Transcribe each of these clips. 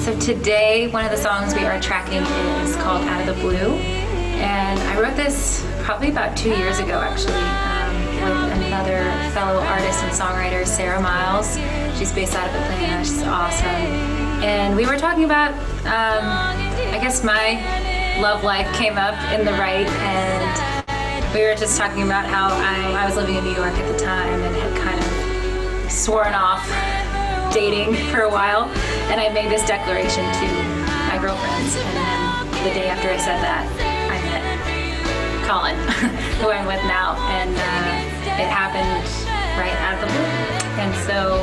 So today, one of the songs we are tracking is called Out of the Blue. And I wrote this probably about 2 years ago, actually, with another fellow artist and songwriter, Sarah Miles. She's based out of Atlanta. She's awesome. And we were talking about, I guess my love life came up in the right, and we were just talking about how I was living in New York at the time and had kind of sworn off dating for a while. And I made this declaration to my girlfriends. And then the day after I said that, I met Colin, who I'm with now. And it happened right out of the blue. And so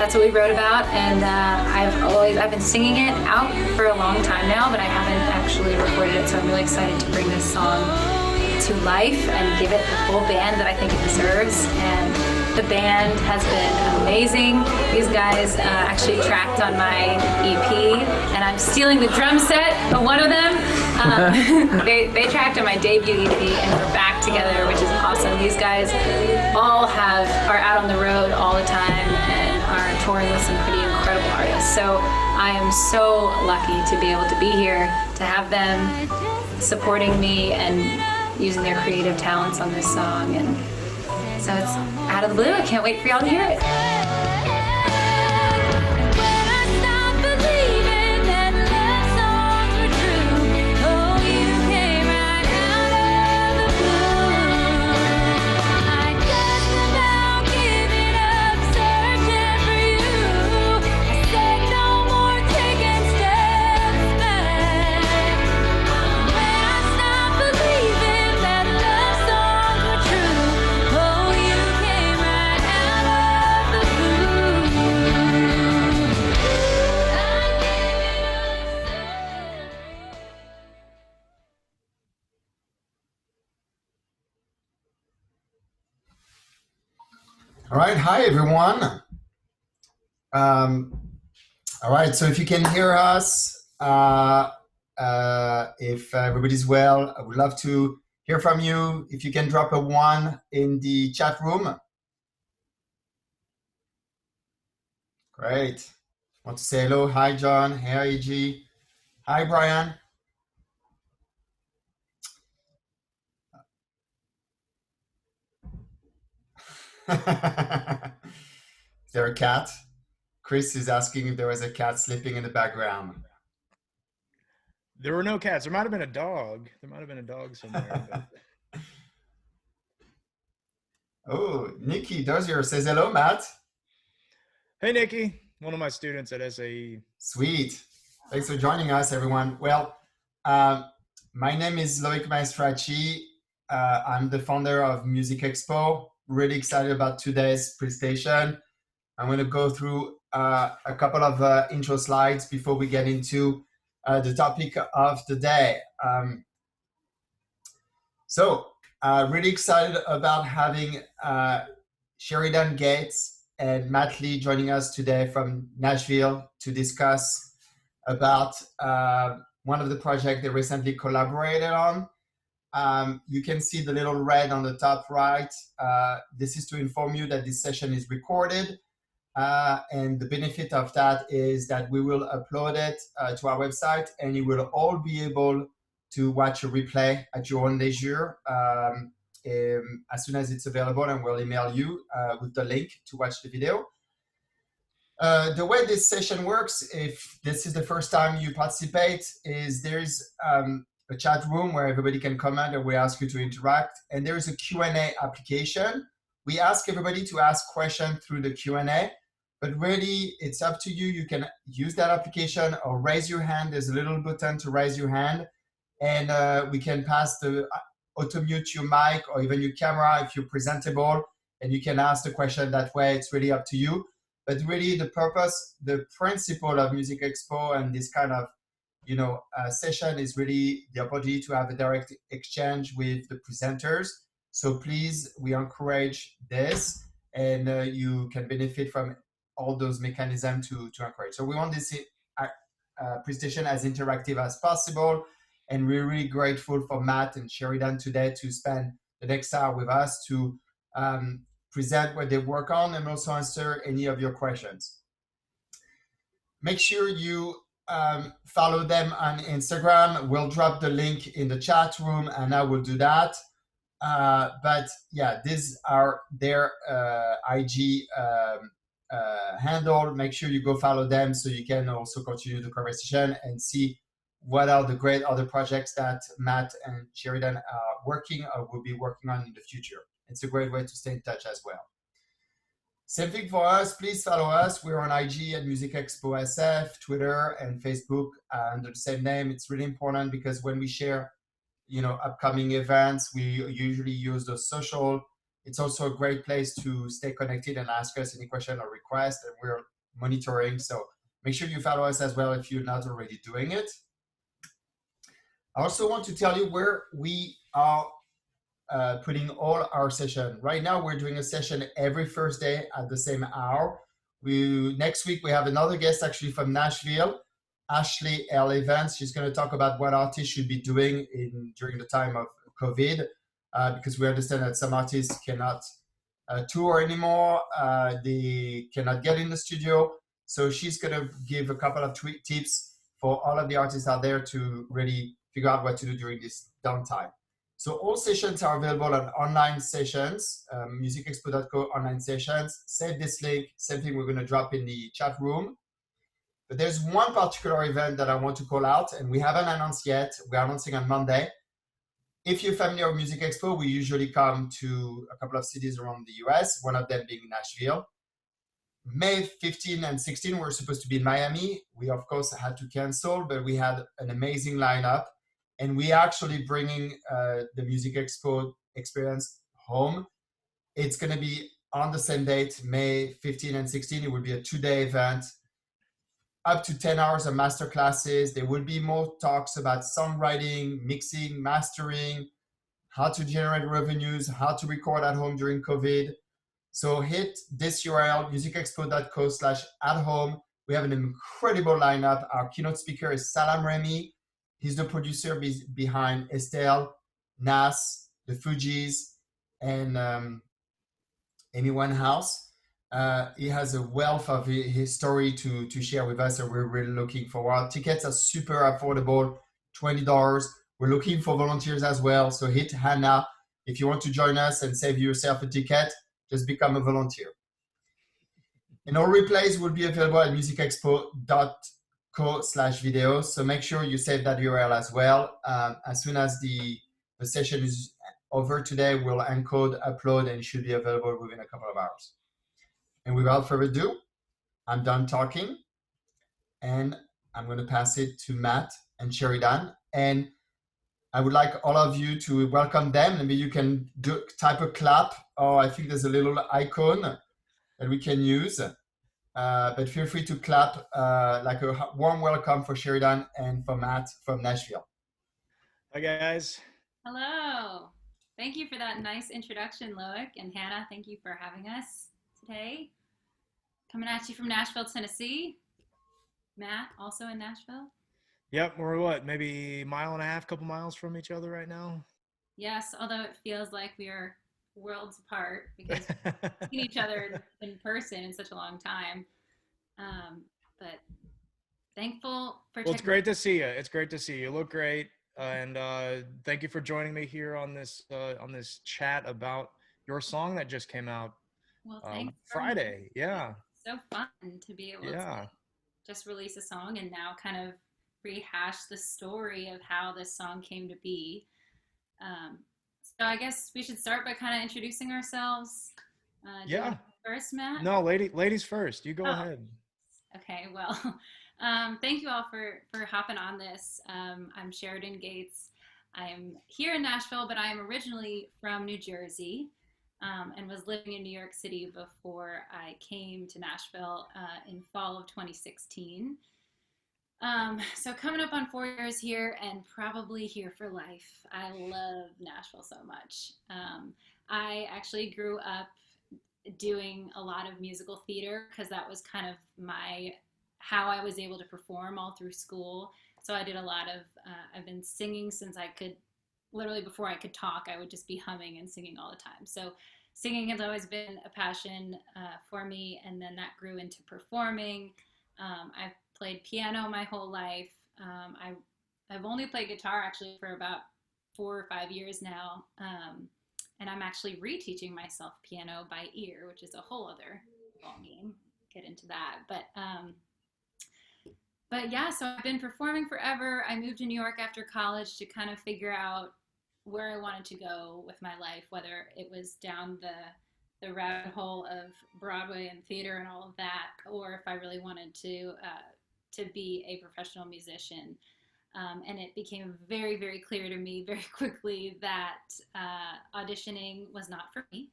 that's what we wrote about. And I've been singing it out for a long time now, but I haven't actually recorded it. So I'm really excited to bring this song to life and give it the full band that I think it deserves. And the band has been amazing. These guys actually tracked on my EP, and I'm stealing the drum set of one of them. They tracked on my debut EP, and we're back together, which is awesome. These guys all are out on the road all the time and are touring with some pretty incredible artists. So I am so lucky to be able to be here, to have them supporting me and using their creative talents on this song. And so it's Out of the Blue. I can't wait for y'all to hear it. All right, hi everyone. All right, so if you can hear us, if everybody's well, I would love to hear from you. If you can drop a 1 in the chat room. Great. Want to say hello? Hi, John. Hi, AG. Hi, Brian. Is there a cat? Chris is asking if there was a cat sleeping in the background. There were no cats. There might have been a dog. There might have been a dog somewhere. But... Oh, Nikki Dozier says hello, Matt. Hey, Nikki. One of my students at SAE. Sweet. Thanks for joining us, everyone. Well, my name is Loic Maestracci. I'm the founder of Music Expo. Really excited about today's presentation. I'm going to go through a couple of intro slides before we get into the topic of the day. Really excited about having Sheridan Gates and Matt Leigh joining us today from Nashville to discuss about one of the projects they recently collaborated on. You can see the little red on the top right. This is to inform you that this session is recorded. And the benefit of that is that we will upload it to our website, and you will all be able to watch a replay at your own leisure as soon as it's available, and we'll email you with the link to watch the video. The way this session works, if this is the first time you participate, is there's a chat room where everybody can comment and we ask you to interact. And there is a Q&A application. We ask everybody to ask questions through the Q&A, but really it's up to you. You can use that application or raise your hand. There's a little button to raise your hand, and we can pass the auto-mute your mic or even your camera if you're presentable, and you can ask the question that way. It's really up to you. But really the purpose, the principle of Music Expo and this kind of session is really the opportunity to have a direct exchange with the presenters. So please, we encourage this, and you can benefit from all those mechanisms to encourage. So we want this presentation as interactive as possible, and we're really grateful for Matt and Sheridan today to spend the next hour with us to present what they work on and also answer any of your questions. Make sure you follow them on Instagram. We'll drop the link in the chat room, and I will do that. But yeah, these are their IG handle. Make sure you go follow them so you can also continue the conversation and see what are the great other projects that Matt and Sheridan are working or will be working on in the future. It's a great way to stay in touch as well. Same thing for us. Please follow us. We're on IG at Music Expo SF, Twitter, and Facebook under the same name. It's really important because when we share, upcoming events, we usually use those social. It's also a great place to stay connected and ask us any question or request, and we're monitoring. So make sure you follow us as well if you're not already doing it. I also want to tell you where we are putting all our session. Right now, we're doing a session every Thursday at the same hour. Next week, we have another guest actually from Nashville, Ashley L. Evans. She's going to talk about what artists should be doing during the time of COVID, because we understand that some artists cannot tour anymore. They cannot get in the studio. So she's going to give a couple of tips for all of the artists out there to really figure out what to do during this downtime. So all sessions are available on online sessions, musicexpo.co online sessions. Save this link, same thing we're going to drop in the chat room. But there's one particular event that I want to call out, and we haven't announced yet. We're announcing on Monday. If you're familiar with Music Expo, we usually come to a couple of cities around the US, one of them being Nashville. May 15 and 16, we're supposed to be in Miami. We, of course, had to cancel, but we had an amazing lineup. And we are actually bringing the Music Expo experience home. It's going to be on the same date, May 15 and 16. It will be a 2-day event, up to 10 hours of master classes. There will be more talks about songwriting, mixing, mastering, how to generate revenues, how to record at home during COVID. So hit this URL, musicexpo.co/at-home. We have an incredible lineup. Our keynote speaker is Salam Remy. He's the producer behind Estelle, Nas, the Fugees, and Amy Winehouse. He has a wealth of his story to share with us, and we're really looking forward. Tickets are super affordable, $20. We're looking for volunteers as well, so hit Hannah. If you want to join us and save yourself a ticket, just become a volunteer. And all replays will be available at musicexpo.co/videos. So make sure you save that URL as well. As soon as the session is over today, we'll encode, upload, and it should be available within a couple of hours. And without further ado, I'm done talking, and I'm going to pass it to Matt and Sheridan. And I would like all of you to welcome them. Maybe you can type a clap, or I think there's a little icon that we can use. But feel free to clap like a warm welcome for Sheridan and for Matt from Nashville. Hi, guys. Hello. Thank you for that nice introduction, Loic. And Hannah, thank you for having us today. Coming at you from Nashville, Tennessee. Matt, also in Nashville. Yep, we're what, maybe a mile and a half, couple miles from each other right now? Yes, although it feels like we are worlds apart because we've seen each other in person in such a long time. But thankful for Well, it's great to see you. It's great to see you. You look great. And thank you for joining me here on this chat about your song that just came out Friday. Yeah. So fun to be able to just release a song and now kind of rehash the story of how this song came to be. So I guess we should start by kind of introducing ourselves. Yeah. First, Matt? No, ladies first. You go ahead. Okay, well, thank you all for hopping on this. I'm Sheridan Gates. I'm here in Nashville, but I'm originally from New Jersey and was living in New York City before I came to Nashville in fall of 2016. So coming up on 4 years here and probably here for life. I love Nashville so much. I actually grew up doing a lot of musical theater because that was kind of how I was able to perform all through school. So I did a lot of, I've been singing since I could, literally before I could talk, I would just be humming and singing all the time. So singing has always been a passion for me, and then that grew into performing. I've played piano my whole life. I've only played guitar actually for about 4 or 5 years now. And I'm actually reteaching myself piano by ear, which is a whole other ballgame. Get into that. But yeah, so I've been performing forever. I moved to New York after college to kind of figure out where I wanted to go with my life, whether it was down the rabbit hole of Broadway and theater and all of that, or if I really wanted to be a professional musician. And it became very, very clear to me very quickly that auditioning was not for me.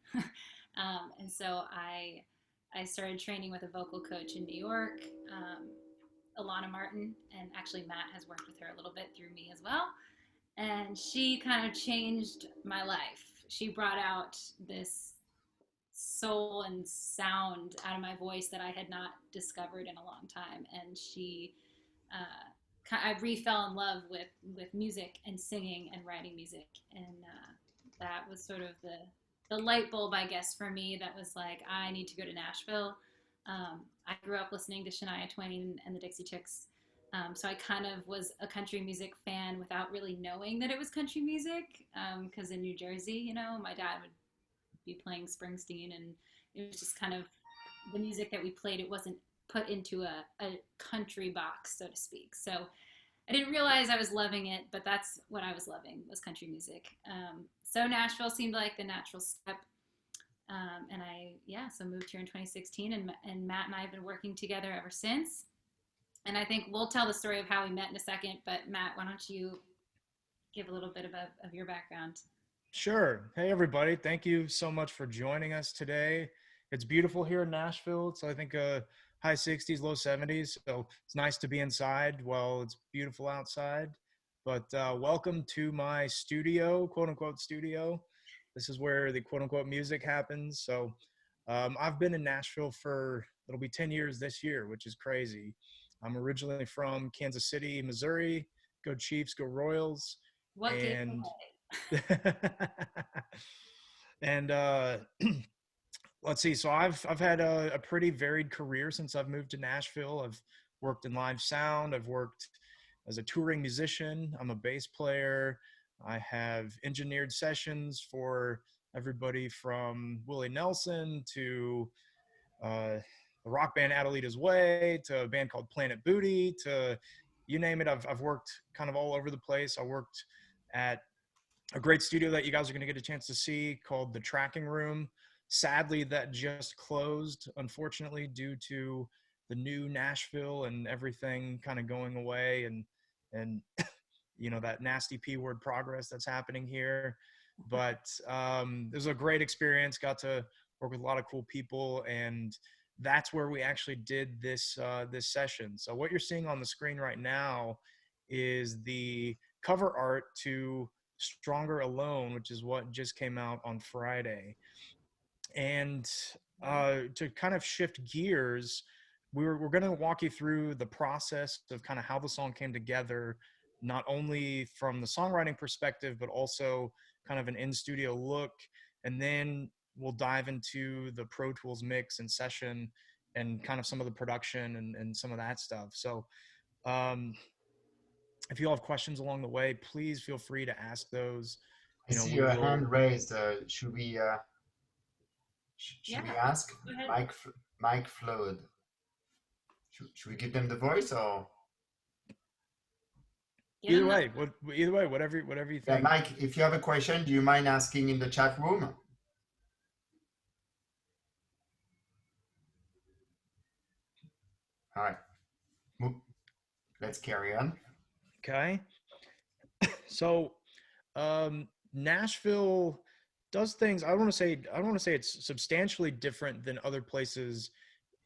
And so I started training with a vocal coach in New York, Alana Martin, and actually Matt has worked with her a little bit through me as well. And she kind of changed my life. She brought out this soul and sound out of my voice that I had not discovered in a long time. And I fell in love with music and singing and writing music. And that was sort of the light bulb, I guess, for me that was like, I need to go to Nashville. I grew up listening to Shania Twain and the Dixie Chicks. So I kind of was a country music fan without really knowing that it was country music. Because in New Jersey, my dad would be playing Springsteen, and it was just kind of the music that we played. It wasn't put into a country box, so to speak. So I didn't realize I was loving it, but that's what I was loving, was country music. So Nashville seemed like the natural step. And so moved here in 2016, and Matt and I have been working together ever since. And I think we'll tell the story of how we met in a second, but Matt, why don't you give a little bit of your background? Sure. Hey, everybody. Thank you so much for joining us today. It's beautiful here in Nashville. It's, I think, high 60s, low 70s. So it's nice to be inside while it's beautiful outside. But welcome to my studio, quote unquote studio. This is where the quote unquote music happens. So I've been in Nashville it'll be 10 years this year, which is crazy. I'm originally from Kansas City, Missouri. Go Chiefs, go Royals. What and and let's see. So I've had a pretty varied career since I've moved to Nashville. I've worked in live sound. I've worked as a touring musician. I'm a bass player. I have engineered sessions for everybody from Willie Nelson to the rock band Adelita's Way to a band called Planet Booty to you name it. I've worked kind of all over the place. I worked at a great studio that you guys are going to get a chance to see called The Tracking Room. Sadly, that just closed, unfortunately, due to the new Nashville and everything kind of going away and that nasty P word progress that's happening here. But it was a great experience. Got to work with a lot of cool people, and that's where we actually did this session. So what you're seeing on the screen right now is the cover art to Stronger Alone, which is what just came out on Friday. And to kind of shift gears, we're going to walk you through the process of kind of how the song came together, not only from the songwriting perspective, but also kind of an in-studio look. And then we'll dive into the Pro Tools mix and session and kind of some of the production and some of that stuff. So if you all have questions along the way, please feel free to ask those. I see your hand raised. Should we ask? Mike Flood. Should we give them the voice or? Either way, whatever you think. Yeah, Mike, if you have a question, do you mind asking in the chat room? All right, let's carry on. Okay. So Nashville does things. I don't want to say it's substantially different than other places,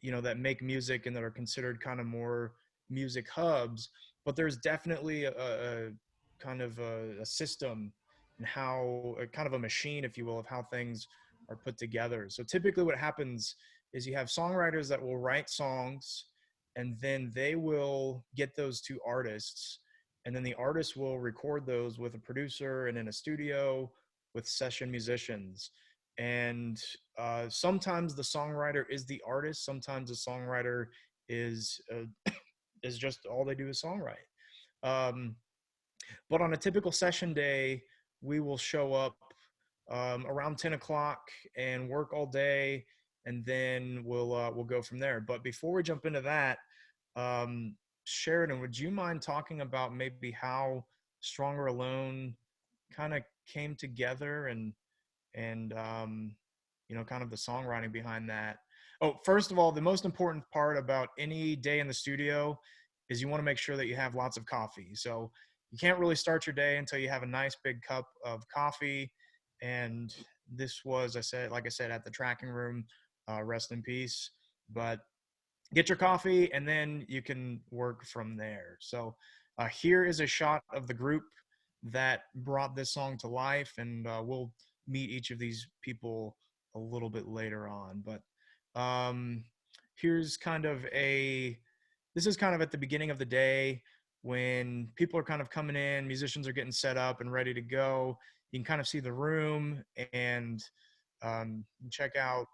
that make music and that are considered kind of more music hubs. But there's definitely a kind of a system and how kind of a machine, if you will, of how things are put together. So typically what happens is you have songwriters that will write songs, and then they will get those to artists, and then the artist will record those with a producer and in a studio with session musicians. And sometimes the songwriter is the artist. Sometimes the songwriter is is just all they do is songwrite. But on a typical session day, we will show up around 10 o'clock and work all day, and then we'll go from there. But before we jump into that, Sheridan, would you mind talking about maybe how Stronger Alone kind of came together, and kind of the songwriting behind that? Oh, first of all, the most important part about any day in the studio is you want to make sure that you have lots of coffee. So you can't really start your day until you have a nice big cup of coffee. And this was, like I said, at the tracking room, rest in peace. But get your coffee and then you can work from there. So here is a shot of the group that brought this song to life, and we'll meet each of these people a little bit later on. But here's this is kind of at the beginning of the day when people are kind of coming in, musicians are getting set up and ready to go. You can kind of see the room and check out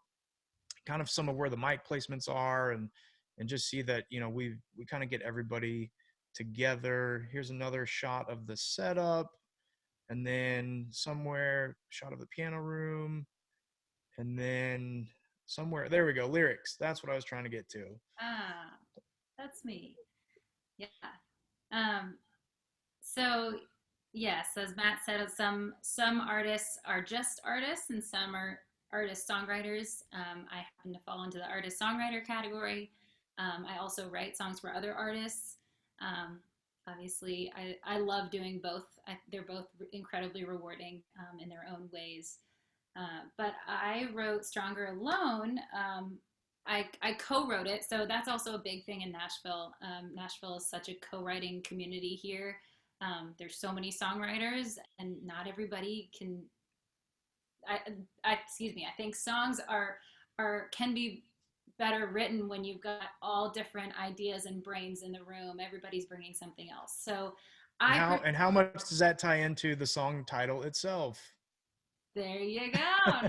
kind of some of where the mic placements are, and just see that, we kind of get everybody together. Here's another shot of the setup, and then somewhere shot of the piano room, and then somewhere, there we go, lyrics. That's what I was trying to get to. That's me. Yeah. So yes, as Matt said, some artists are just artists and some are artist songwriters. I happen to fall into the artist songwriter category. I also write songs for other artists. Obviously, I love doing both. They're both incredibly rewarding in their own ways. But I wrote Stronger Alone. I co-wrote it, so that's also a big thing in Nashville. Nashville is such a co-writing community here. There's so many songwriters, and not everybody can. I think songs can be better written when you've got all different ideas and brains in the room. Everybody's bringing something else. So how much does that tie into the song title itself? There you go.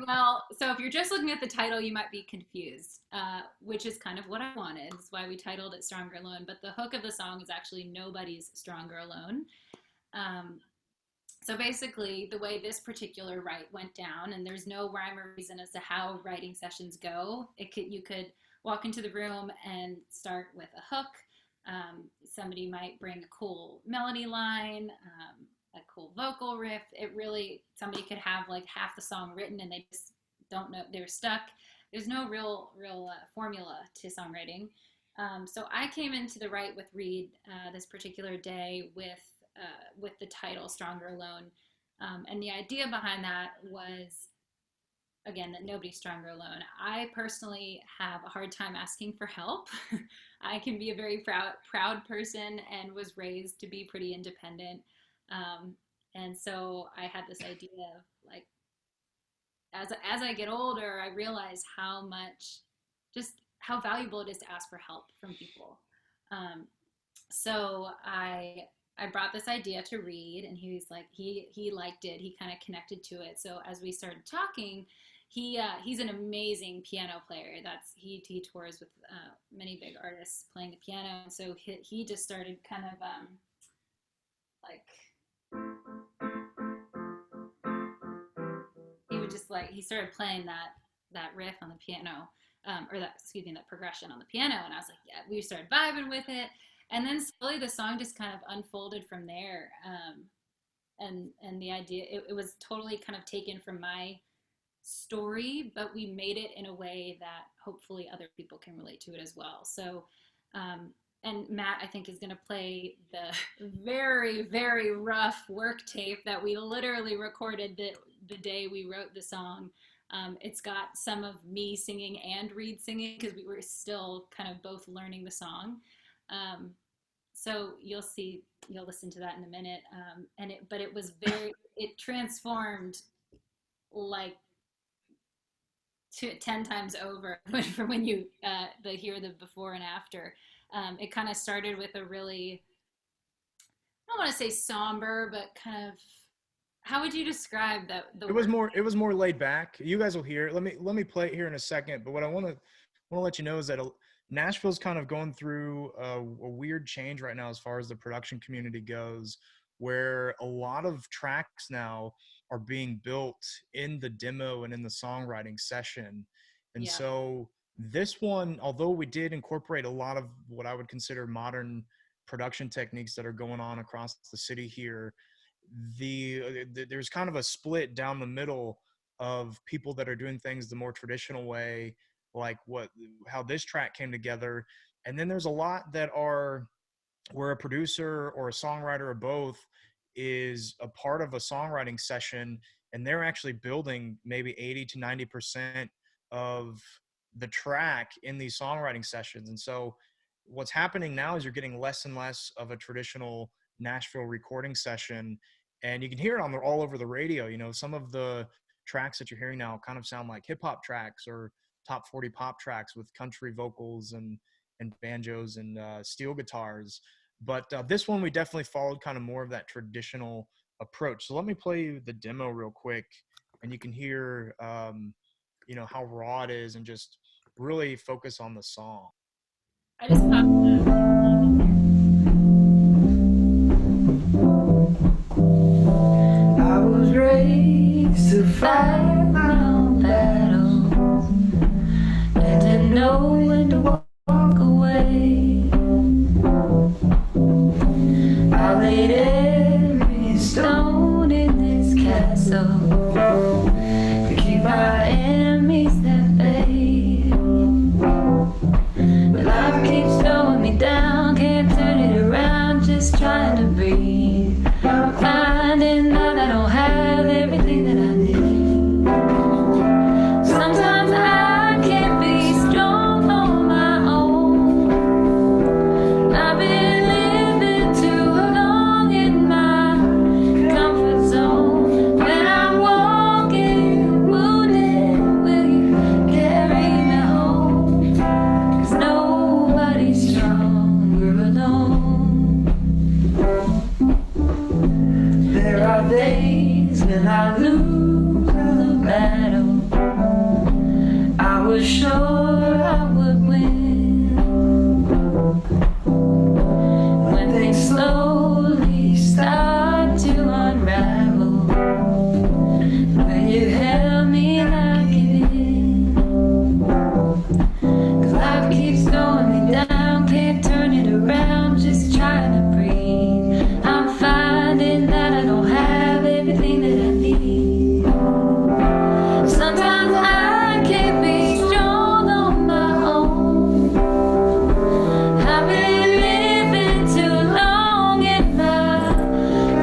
Well, so if you're just looking at the title, you might be confused, which is kind of what I wanted. That's why we titled it Stronger Alone. But the hook of the song is actually Nobody's Stronger Alone. So basically, the way this particular write went down, and there's no rhyme or reason as to how writing sessions go. You could walk into the room and start with a hook. Somebody might bring a cool melody line, a cool vocal riff. Somebody could have like half the song written and they just don't know, they're stuck. There's no real formula to songwriting. So I came into the write with Reed this particular day with the title Stronger Alone. And the idea behind that was, again, that nobody's stronger alone. I personally have a hard time asking for help. I can be a very proud person and was raised to be pretty independent. And so I had this idea of like, as I get older, I realize how valuable it is to ask for help from people. So I brought this idea to Reed, and he was like, he liked it. He kind of connected to it. So as we started talking, he's an amazing piano player. He tours with many big artists playing the piano. And so he just started kind of he started playing that riff on the piano, that progression on the piano. And I was like, yeah, we started vibing with it. And then slowly the song just kind of unfolded from there. And the idea, it was totally kind of taken from my story, but we made it in a way that hopefully other people can relate to it as well. So, and Matt, I think, is going to play the very, very rough work tape that we literally recorded the day we wrote the song. It's got some of me singing and Reed singing because we were still kind of both learning the song. So you'll listen to that in a minute. But it transformed like 10 times over from when you hear the before and after. It kind of started with a really, I don't want to say somber, but kind of, how would you describe that? It was more laid back. You guys will hear it. Let me play it here in a second. But what I want to let you know is that Nashville's kind of going through a weird change right now as far as the production community goes, where a lot of tracks now are being built in the demo and in the songwriting session. And Yeah. so this one, although we did incorporate a lot of what I would consider modern production techniques that are going on across the city here, there's kind of a split down the middle of people that are doing things the more traditional way, like how this track came together. And then there's a lot that are where a producer or a songwriter or both is a part of a songwriting session, and they're actually building maybe 80 to 90% of the track in these songwriting sessions. And so what's happening now is you're getting less and less of a traditional Nashville recording session, and you can hear it all over the radio. You know, some of the tracks that you're hearing now kind of sound like hip hop tracks or top 40 pop tracks with country vocals and banjos and steel guitars. But this one, we definitely followed kind of more of that traditional approach. So let me play you the demo real quick, and you can hear, you know, how raw it is, and just really focus on the song. I just popped I was raised to fight my own battles and to know when to walk away. I laid every stone in this castle to keep my enemies at bay. But life keeps throwing me down, can't turn it around, just trying to breathe. I'm finding out I don't have everything that I need. Sometimes I can't be strong on my own. I've been living too long in my comfort zone. When I'm walking wounded, will you carry me home? 'Cause nobody's stronger alone. There are days when I lose the battle. I was sure I would win. When things slowly start to unravel, when you held me and I give in. 'Cause life keeps throwing me down, can't turn it around, just trying to breathe. I'm finding that I don't have everything that I need. Sometimes I can't be strong on my own. I've been living too long in my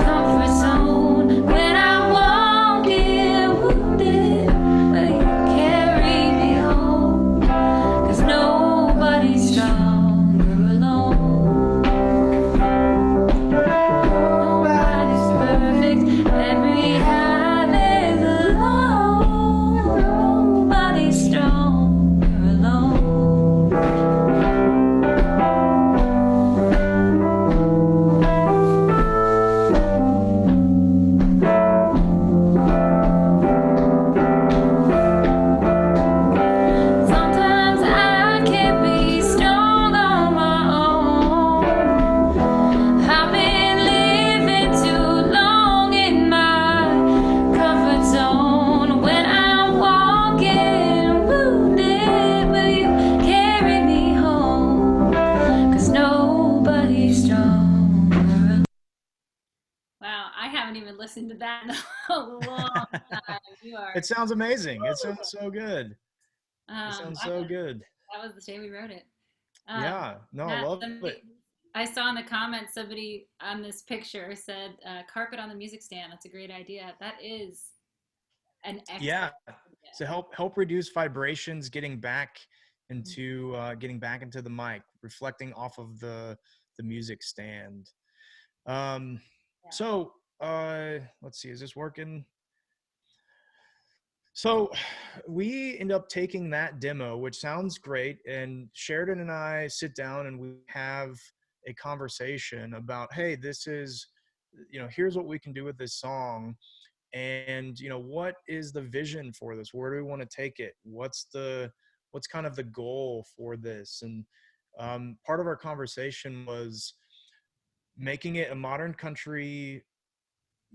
comfort zone. When I'm walking wounded, will you carry me home? 'Cause nobody's stronger alone. Nobody's perfect, every hand is alone. Nobody's stronger alone. Sometimes I can't be strong on my own. I've been living too long in my comfort zone. When I'm walking wounded, will you carry me home? 'Cause nobody's stronger. Wow, I haven't even listened to that in a long time. You are. It sounds amazing. It sounds so good. It sounds I so thought good. that was the day we wrote it. Yeah, no, I Matt, love somebody- it. I saw in the comments somebody on this picture said carpet on the music stand. That's a great idea. That is an excellent Yeah, idea. to help reduce vibrations, getting back into the mic, reflecting off of the music stand. So let's see, is this working? So we end up taking that demo, which sounds great, and Sheridan and I sit down and we have a conversation about, hey, this is, you know, here's what we can do with this song, and you know, what is the vision for this? Where do we want to take it? What's the what's kind of the goal for this? And part of our conversation was making it a modern country,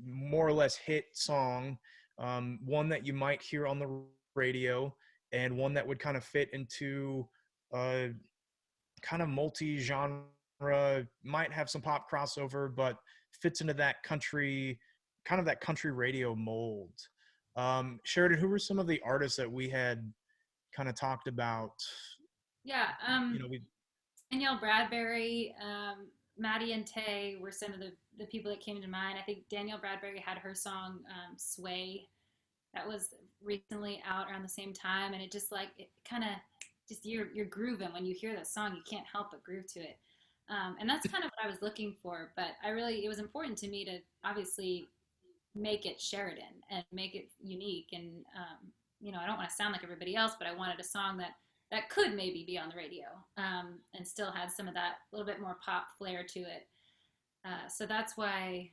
more or less hit song, one that you might hear on the radio, and one that would kind of fit into kind of multi-genre, might have some pop crossover, but fits into that country, kind of that country radio mold. Sheridan, who were some of the artists that we had kind of talked about? Yeah, You know, we Danielle Bradbury, Maddie and Tay were some of the people that came to mind. I think Danielle Bradbury had her song Sway that was recently out around the same time, and it just like it kind of just you're grooving when you hear that song. You can't help but groove to it, and that's kind of what I was looking for. But it was important to me to obviously make it Sheridan and make it unique. And I don't want to sound like everybody else, but I wanted a song that could maybe be on the radio and still had some of that little bit more pop flair to it. So that's why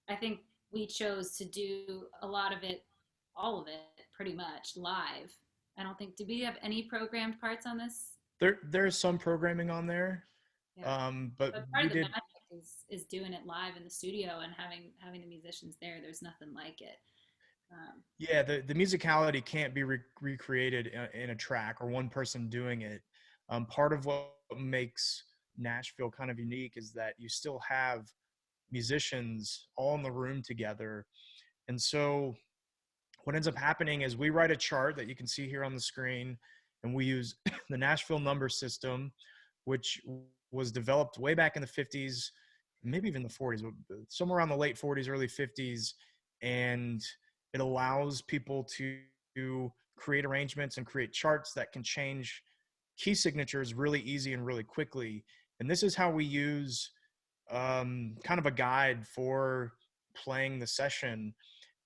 I think we chose to do a lot of it, all of it, pretty much live. I don't think, did we have any programmed parts on this? there's some programming on there, Yeah. but But part we of the did. magic is doing it live in the studio and having the musicians there. There's nothing like it. Yeah, the musicality can't be recreated in a track or one person doing it. Part of what makes Nashville kind of unique is that you still have musicians all in the room together. And so what ends up happening is we write a chart that you can see here on the screen, and we use the Nashville number system, which was developed way back in the 50s, maybe even the 40s, somewhere around the late 40s, early 50s. And it allows people to create arrangements and create charts that can change key signatures really easy and really quickly. And this is how we use kind of a guide for playing the session.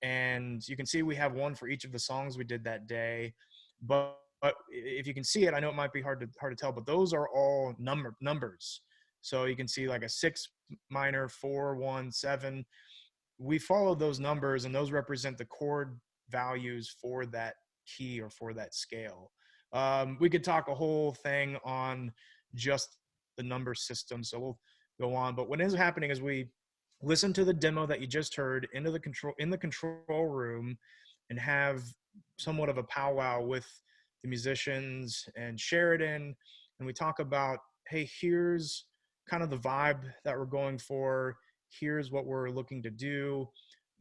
And you can see we have one for each of the songs we did that day. But if you can see it, I know it might be hard to tell, but those are all numbers. So you can see like a 6 minor, 4, 1, 7. We follow those numbers, and those represent the chord values for that key or for that scale. We could talk a whole thing on just the number system, so we'll go on. But what is happening is we listen to the demo that you just heard in the control room and have somewhat of a powwow with the musicians and Sheridan, and we talk about, hey, here's kind of the vibe that we're going for. Here's what we're looking to do.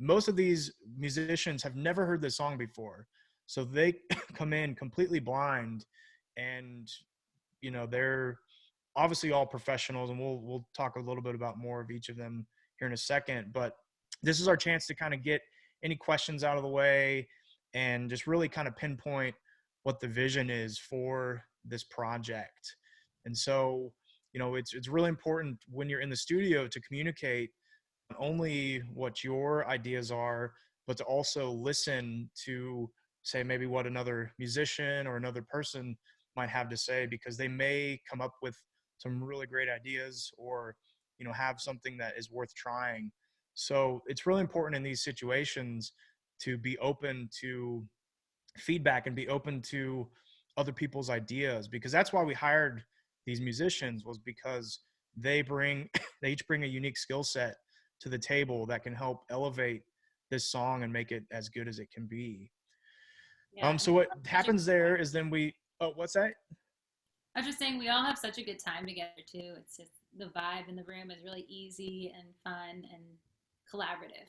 Most of these musicians have never heard this song before, so they come in completely blind, and they're obviously all professionals, and we'll talk a little bit about more of each of them here in a second. But this is our chance to kind of get any questions out of the way and just really kind of pinpoint what the vision is for this project. And so it's really important when you're in the studio to communicate not only what your ideas are, but to also listen to, say, maybe what another musician or another person might have to say, because they may come up with some really great ideas or have something that is worth trying. So it's really important in these situations to be open to feedback and be open to other people's ideas, because that's why we hired these musicians, was because they each bring a unique skill set to the table that can help elevate this song and make it as good as it can be. Yeah, So what happens there is then what's that? I was just saying, we all have such a good time together too. It's just the vibe in the room is really easy and fun and collaborative.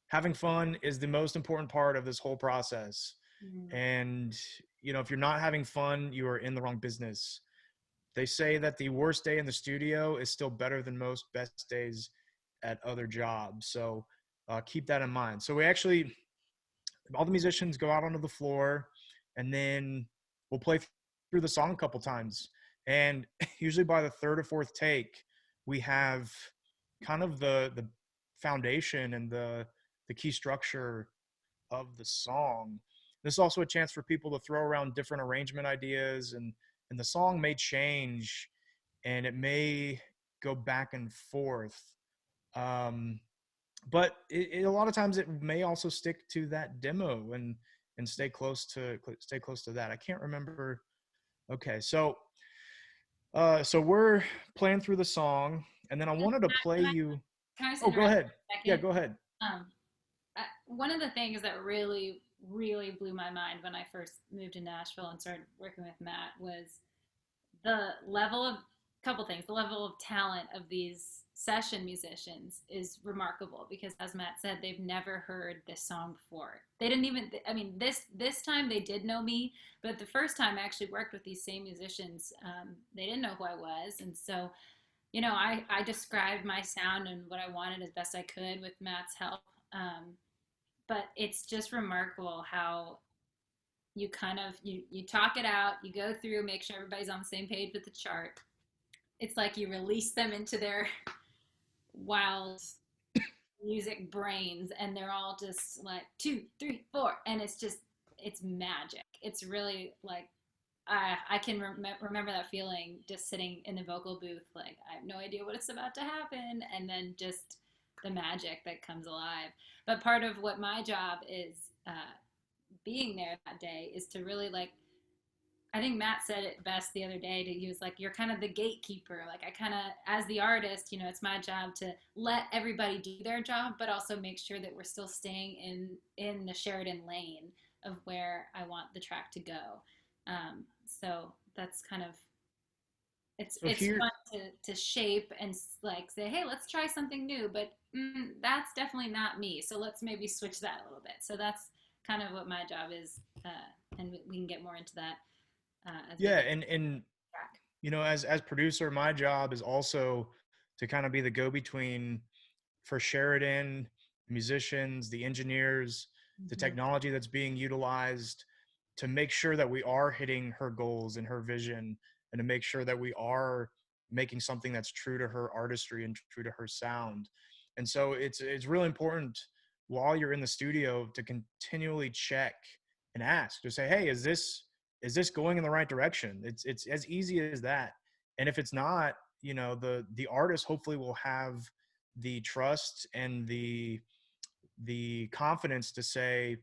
Having fun is the most important part of this whole process. Mm-hmm. And if you're not having fun, you are in the wrong business. They say that the worst day in the studio is still better than most best days at other jobs. So keep that in mind. So all the musicians go out onto the floor, and then we'll play through the song a couple times. And usually by the third or fourth take, we have kind of the foundation and the key structure of the song. This is also a chance for people to throw around different arrangement ideas, and the song may change and it may go back and forth. But a lot of times it may also stick to that demo and stay close to that. I can't remember. Okay, so we're playing through the song, and then I wanted to play you. Oh, go ahead. Yeah, go ahead. One of the things that really, really blew my mind when I first moved to Nashville and started working with Matt was the level of talent of these session musicians is remarkable, because as Matt said, they've never heard this song before. They didn't even, I mean, this time they did know me, but the first time I actually worked with these same musicians, they didn't know who I was. And so, you know, I described my sound and what I wanted as best I could with Matt's help. But it's just remarkable how you kind of, you talk it out, you go through, make sure everybody's on the same page with the chart. It's like you release them into their wild music brains, and they're all just like 2, 3, 4, and it's magic. It's really like, I can remember that feeling, just sitting in the vocal booth, like I have no idea what it's about to happen, and then just the magic that comes alive. But part of what my job is being there that day is to really, like, I think Matt said it best the other day. He was like, you're kind of the gatekeeper. Like, I kind of, as the artist, you know, it's my job to let everybody do their job, but also make sure that we're still staying in the Sheridan lane of where I want the track to go. So that's kind of, it's fun to shape and like say, hey, let's try something new, but that's definitely not me. So let's maybe switch that a little bit. So that's kind of what my job is. And we can get more into that. And you know, as producer, my job is also to kind of be the go-between for Sheridan, musicians, the engineers, the technology that's being utilized, to make sure that we are hitting her goals and her vision, and to make sure that we are making something that's true to her artistry and true to her sound. And so it's really important while you're in the studio to continually check and ask, to say, hey, is this going in the right direction? It's as easy as that. And if it's not, you know, the artist hopefully will have the trust and the confidence to say,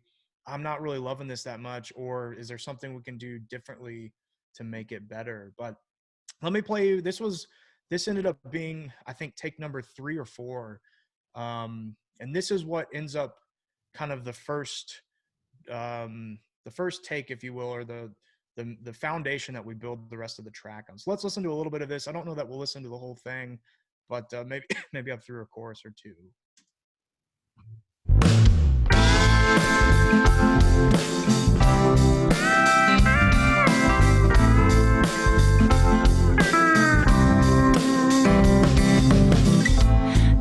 I'm not really loving this that much, or is there something we can do differently to make it better? But let me play you. This ended up being, I think, take number 3 or 4. And this is what ends up kind of the first take, if you will, or the foundation that we build the rest of the track on. So let's listen to a little bit of this. I don't know that we'll listen to the whole thing, but maybe up through a chorus or 2.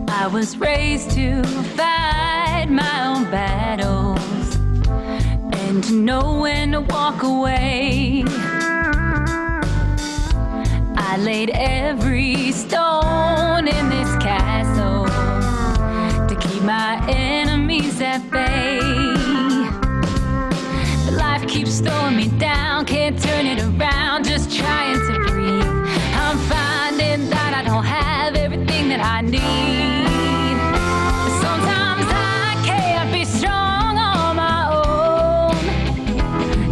I was raised to fight my own battles and to know when to walk away. I laid every stone in this castle to keep my enemies at bay. But life keeps throwing me down, can't turn it around, just trying to breathe. I'm finding that I don't have everything that I need. Sometimes I can't be strong on my own,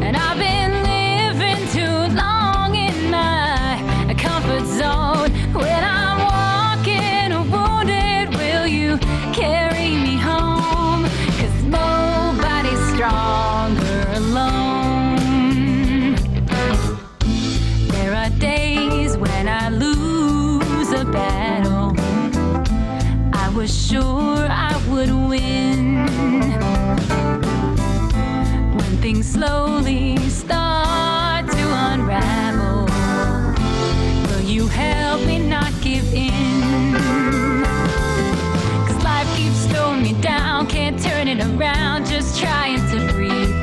and I've been living too long in my comfort zone. When I'm walking wounded, will you carry me home? 'Cause nobody's stronger alone. There are days when I lose a battle I was sure I would win. When things slowly start to unravel, will you help me not give in? 'Cause life keeps throwing me down, can't turn it around, just trying to breathe.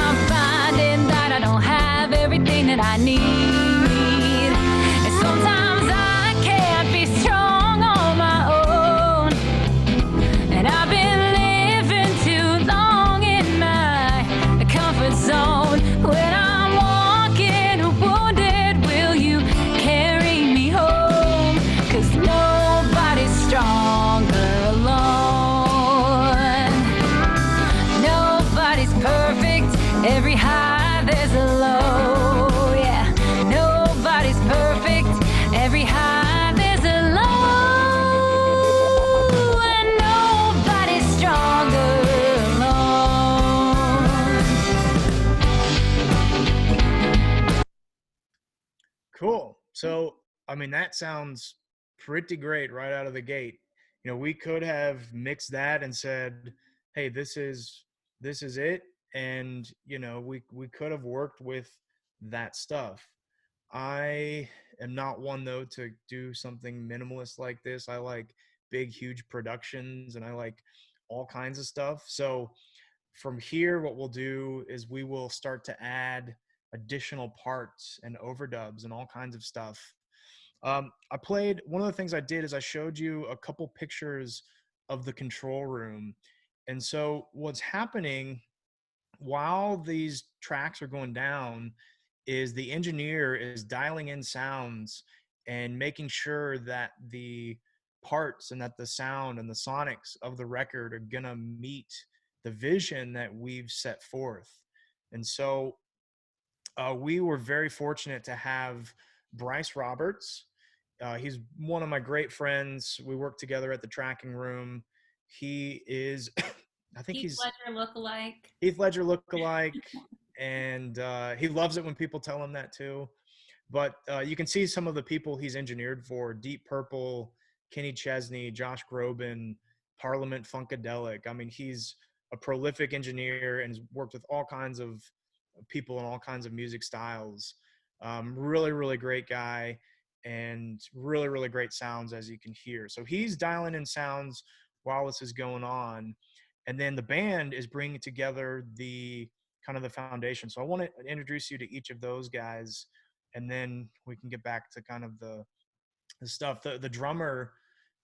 I'm finding that I don't have everything that I need. And sometimes I can't be strong on my own, and I've been living too long in my comfort zone. I mean, that sounds pretty great right out of the gate. You know, we could have mixed that and said, hey, this is it. And, you know, we could have worked with that stuff. I am not one though to do something minimalist like this. I like big, huge productions, and I like all kinds of stuff. So from here, what we'll do is we will start to add additional parts and overdubs and all kinds of stuff. I played, one of the things I did is I showed you a couple pictures of the control room. And so what's happening while these tracks are going down is the engineer is dialing in sounds and making sure that the parts and that the sound and the sonics of the record are going to meet the vision that we've set forth. And so we were very fortunate to have Bryce Roberts. He's one of my great friends. We work together at the tracking room. He is, I think Heath Ledger lookalike. Heath Ledger lookalike, and he loves it when people tell him that too. But you can see some of the people he's engineered for: Deep Purple, Kenny Chesney, Josh Groban, Parliament Funkadelic. I mean, he's a prolific engineer and has worked with all kinds of people in all kinds of music styles. Really, really great guy, and really, really great sounds, as you can hear. So he's dialing in sounds while this is going on. And then the band is bringing together the kind of the foundation. So I want to introduce you to each of those guys, and then we can get back to kind of the stuff. The drummer,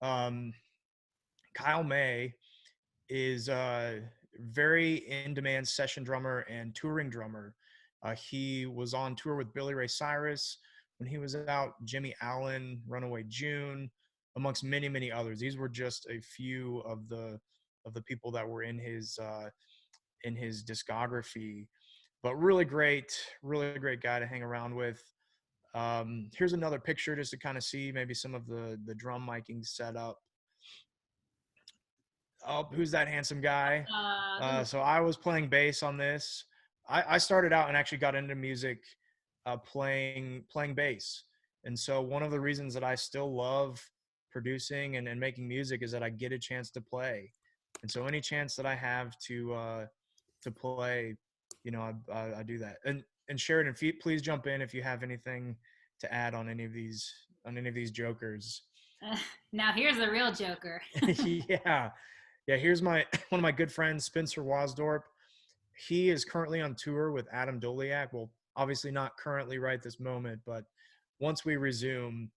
Kyle May, is a very in-demand session drummer and touring drummer. He was on tour with Billy Ray Cyrus when he was out, Jimmy Allen, Runaway June, amongst many, many others. These were just a few of the people that were in his discography. But really great guy to hang around with. Here's another picture just to kind of see maybe some of the drum miking setup. Oh, who's that handsome guy? So I was playing bass on this. I started out and actually got into music playing bass. And so one of the reasons that I still love producing and making music is that I get a chance to play. And so any chance that I have to play, you know, I do that. And Sheridan, please jump in if you have anything to add on any of these jokers. Now here's the real joker. Yeah, here's one of my good friends, Spencer Wasdorp. He is currently on tour with Adam Doliak. Well, obviously not currently right this moment, but once we resume,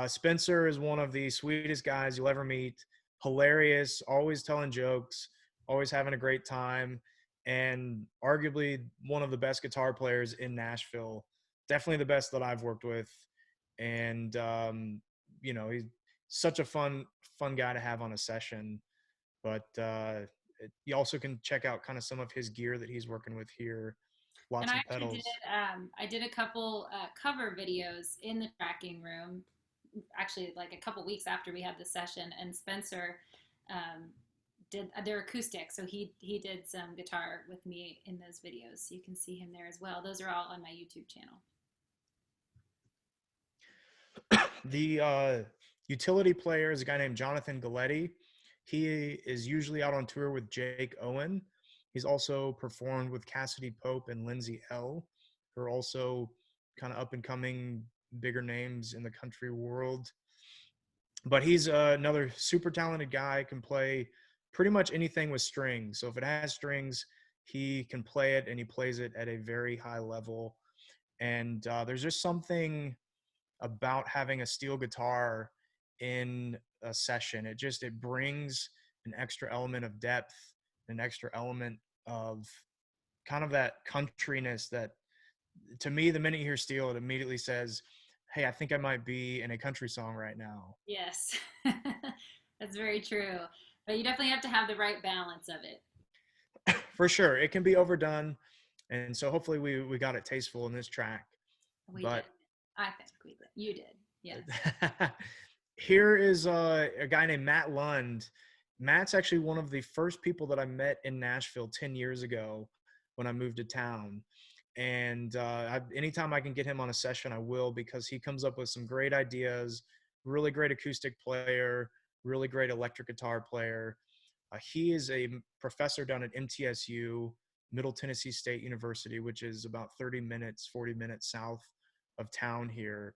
Spencer is one of the sweetest guys you'll ever meet. Hilarious, always telling jokes, always having a great time, and arguably one of the best guitar players in Nashville. Definitely the best that I've worked with. And, you know, he's such a fun guy to have on a session. But you also can check out kind of some of his gear that he's working with here. Lots of pedals. I did a couple cover videos in the tracking room, actually like a couple weeks after we had the session, and Spencer did their acoustic. So he did some guitar with me in those videos. So you can see him there as well. Those are all on my YouTube channel. The utility player is a guy named Jonathan Galletti. He is usually out on tour with Jake Owen. He's also performed with Cassidy Pope and Lindsay L., who are also kind of up and coming bigger names in the country world. But he's another super talented guy, can play pretty much anything with strings. So if it has strings, he can play it, and he plays it at a very high level. And there's just something about having a steel guitar in a session. It brings an extra element of depth, an extra element of kind of that countryness that, to me, the minute you hear steel, it immediately says, hey, I think I might be in a country song right now. Yes, that's very true. But you definitely have to have the right balance of it. For sure. It can be overdone. And so hopefully we got it tasteful in this track. We did. I think we did. You did. Yes. Here is a guy named Matt Lund. Matt's actually one of the first people that I met in Nashville 10 years ago when I moved to town. And anytime I can get him on a session, I will, because he comes up with some great ideas. Really great acoustic player, really great electric guitar player. He is a professor down at MTSU, Middle Tennessee State University, which is about 30 minutes, 40 minutes south of town here.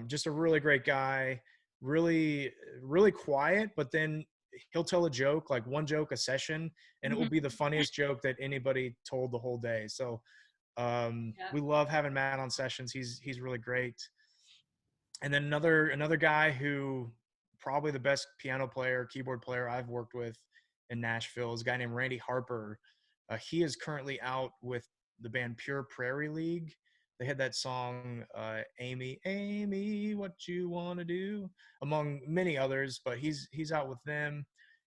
Just a really great guy, really, really quiet, but then he'll tell a joke, like one joke a session, and it will be the funniest joke that anybody told the whole day. So we love having Matt on sessions. He's really great. And then another guy who probably the best piano player, keyboard player I've worked with in Nashville is a guy named Randy Harper. He is currently out with the band Pure Prairie League. They had that song, Amy, Amy, what you want to do, among many others, but he's out with them.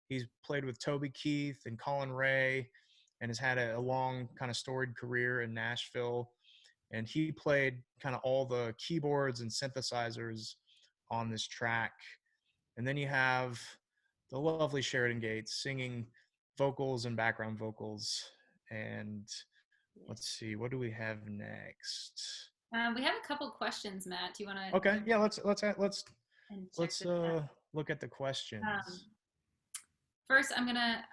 He's played with Toby Keith and Colin Ray and has had a long kind of storied career in Nashville. And he played kind of all the keyboards and synthesizers on this track. And then you have the lovely Sheridan Gates singing vocals and background vocals. And let's see, what do we have next? We have a couple questions, Matt. Do you want to? Okay, yeah, let's check look at the questions. First, I'm gonna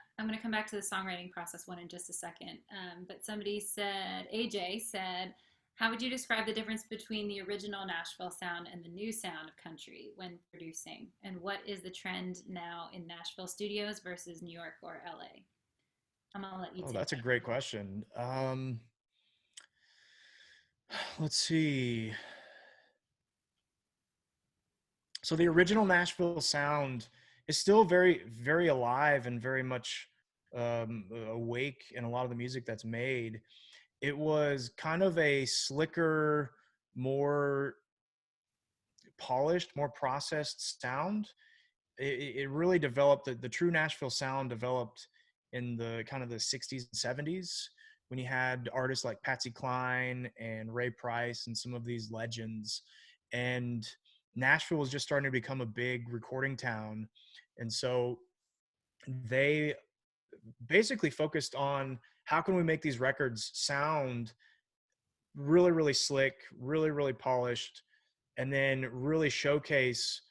come back to the songwriting process one in just a second. But somebody said, AJ said, how would you describe the difference between the original Nashville sound and the new sound of country when producing? And what is the trend now in Nashville studios versus New York or LA? I'm gonna let you take That's a that. great question. Let's see. So the original Nashville sound is still very, very alive and very much awake in a lot of the music that's made. It was kind of a slicker, more polished, more processed sound. It really developed, the true Nashville sound developed in the kind of the 60s and 70s when you had artists like Patsy Cline and Ray Price and some of these legends. And Nashville was just starting to become a big recording town. And so they basically focused on how can we make these records sound really, really slick, really, really polished, and then really showcase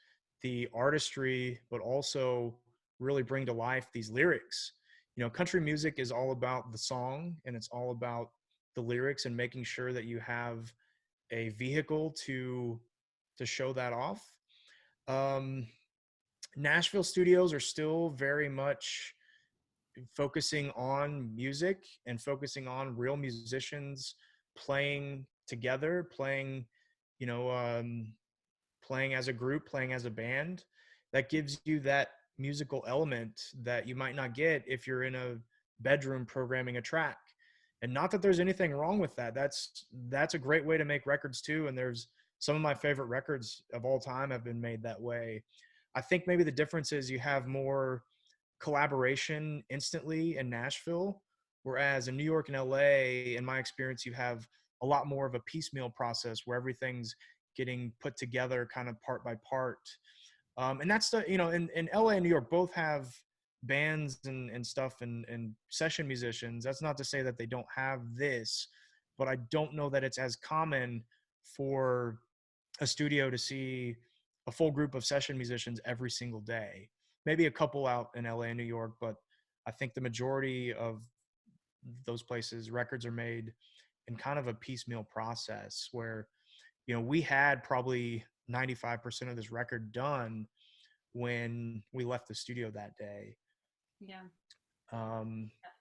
the artistry, but also really bring to life these lyrics. You know, country music is all about the song, and it's all about the lyrics and making sure that you have a vehicle to show that off. Nashville studios are still very much focusing on music and focusing on real musicians playing together, playing, you know, playing as a group, playing as a band. That gives you that musical element that you might not get if you're in a bedroom programming a track. And not that there's anything wrong with that. That's a great way to make records too. And there's some of my favorite records of all time have been made that way. I think maybe the difference is you have more collaboration instantly in Nashville, whereas in New York and LA, in my experience, you have a lot more of a piecemeal process where everything's getting put together kind of part by part. And that's the, you know, in LA and New York both have bands and stuff and session musicians. That's not to say that they don't have this, but I don't know that it's as common for a studio to see a full group of session musicians every single day. Maybe a couple out in LA and New York, but I think the majority of those places, records are made in kind of a piecemeal process where, you know, we had probably 95% of this record done when we left the studio that day. Yeah.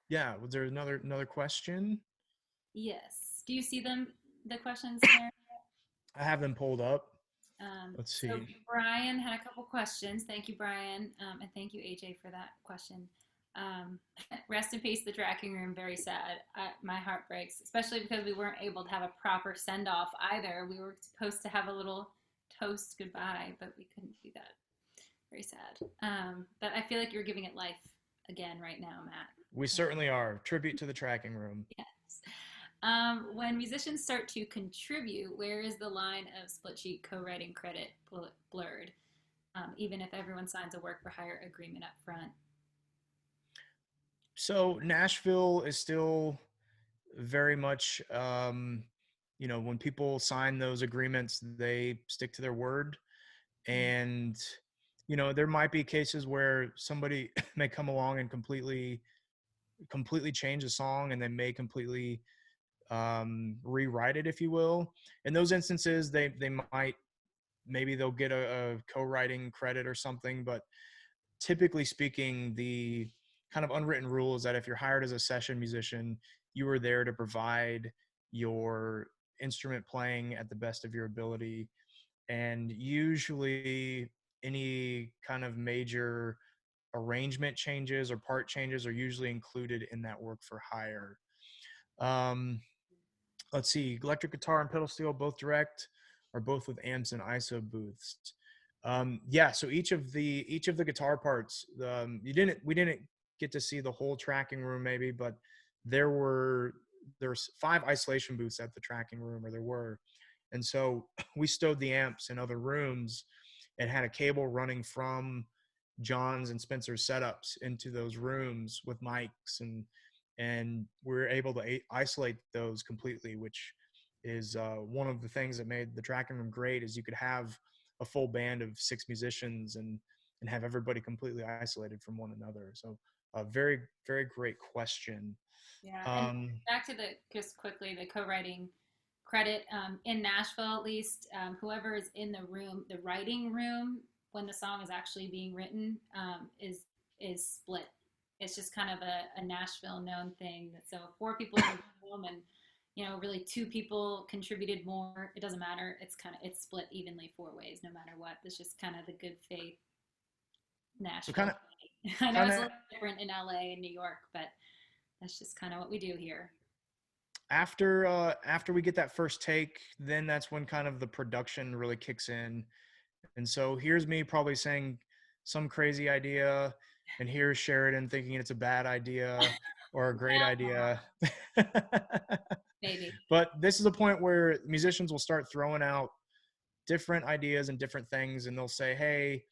Yeah. Was there another question? Yes. Do you see the questions there? I have them pulled up. Let's see. So Brian had a couple questions. Thank you, Brian. And thank you, AJ, for that question. Rest in peace, the tracking room. Very sad. My heart breaks, especially because we weren't able to have a proper send-off either. We were supposed to have a little toast goodbye, but we couldn't do that. Very sad. But I feel like you're giving it life again right now, Matt. We certainly are. Tribute to the tracking room. Yes. When musicians start to contribute, where is the line of split sheet co-writing credit blurred, even if everyone signs a work for hire agreement up front? So Nashville is still very much, you know, when people sign those agreements, they stick to their word. And, you know, there might be cases where somebody may come along and completely change the song, and they may completely rewrite it, if you will. In those instances, they might, maybe they'll get a co-writing credit or something, but typically speaking, the kind of unwritten rule is that if you're hired as a session musician, you are there to provide your instrument playing at the best of your ability. And usually any kind of major arrangement changes or part changes are usually included in that work for hire. Let's see, electric guitar and pedal steel, both direct or both with amps and ISO booths. Yeah, so each of the guitar parts, we didn't get to see the whole tracking room maybe, but there's 5 isolation booths at the tracking room, or there were. And so we stowed the amps in other rooms and had a cable running from John's and Spencer's setups into those rooms with mics, and we were able to isolate those completely, which is one of the things that made the tracking room great, is you could have a full band of 6 musicians and have everybody completely isolated from one another. So a very, very great question. Yeah, and back to just quickly, the co-writing credit, in Nashville at least, whoever is in the room, the writing room, when the song is actually being written, is split. It's just kind of a Nashville known thing. So 4 people in the room, and you know, really 2 people contributed more. It doesn't matter. It's split evenly 4 ways, no matter what. It's just kind of the good faith Nashville. So I know it's a little different in LA and New York, but that's just kind of what we do here. After we get that first take, then that's when kind of the production really kicks in. And so here's me probably saying some crazy idea, and here's Sheridan thinking it's a bad idea or a great idea. Maybe. But this is a point where musicians will start throwing out different ideas and different things, and they'll say, hey,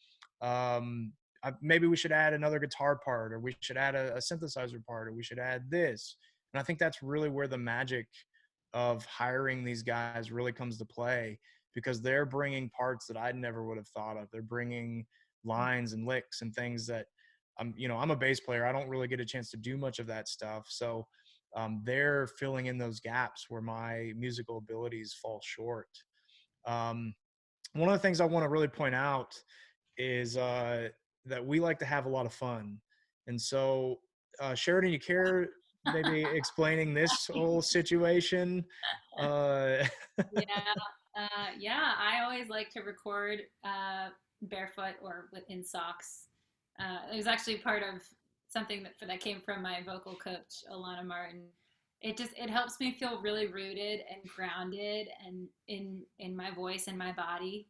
maybe we should add another guitar part, or we should add a synthesizer part, or we should add this. And I think that's really where the magic of hiring these guys really comes to play, because they're bringing parts that I never would have thought of. They're bringing lines and licks and things that I'm a bass player. I don't really get a chance to do much of that stuff. So they're filling in those gaps where my musical abilities fall short. One of the things I want to really point out is that we like to have a lot of fun. And so Sheridan, you care maybe explaining this whole situation? Yeah, I always like to record barefoot or in socks. It was actually part of something that came from my vocal coach, Alana Martin. It helps me feel really rooted and grounded and in my voice and my body.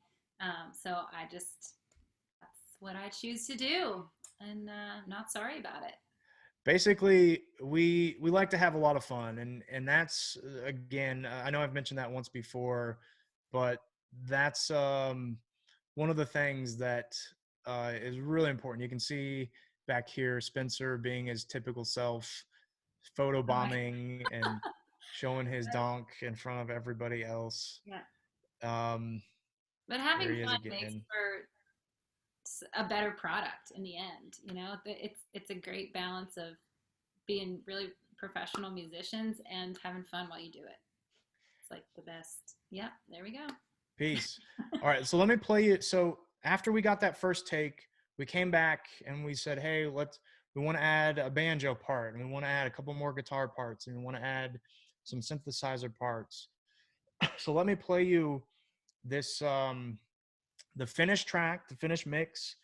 So that's what I choose to do, and I'm not sorry about it. Basically, we like to have a lot of fun, and that's, again, I know I've mentioned that once before, but that's one of the things that is really important. You can see back here Spencer being his typical self, photobombing and showing his donk in front of everybody else. Yeah. But having fun makes for a better product in the end. You know, it's a great balance of being really professional musicians and having fun while you do it. It's like the best. Yeah, there we go. Peace. All right, so let me play you. So after we got that first take, we came back and we said, hey, we want to add a banjo part, and we want to add a couple more guitar parts, and we want to add some synthesizer parts. So let me play you this, the finished track, the finished mix,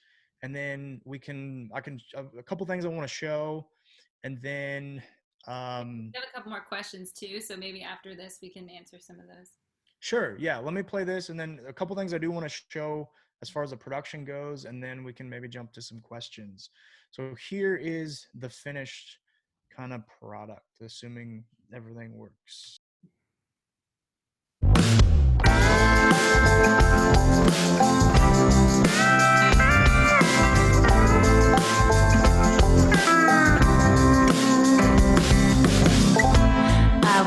and then I can a couple things I want to show, and then we have a couple more questions too, so maybe after this we can answer some of those. Sure. Yeah. Let me play this, and then a couple things I do want to show as far as the production goes, and then we can maybe jump to some questions. So here is the finished kind of product, assuming everything works. I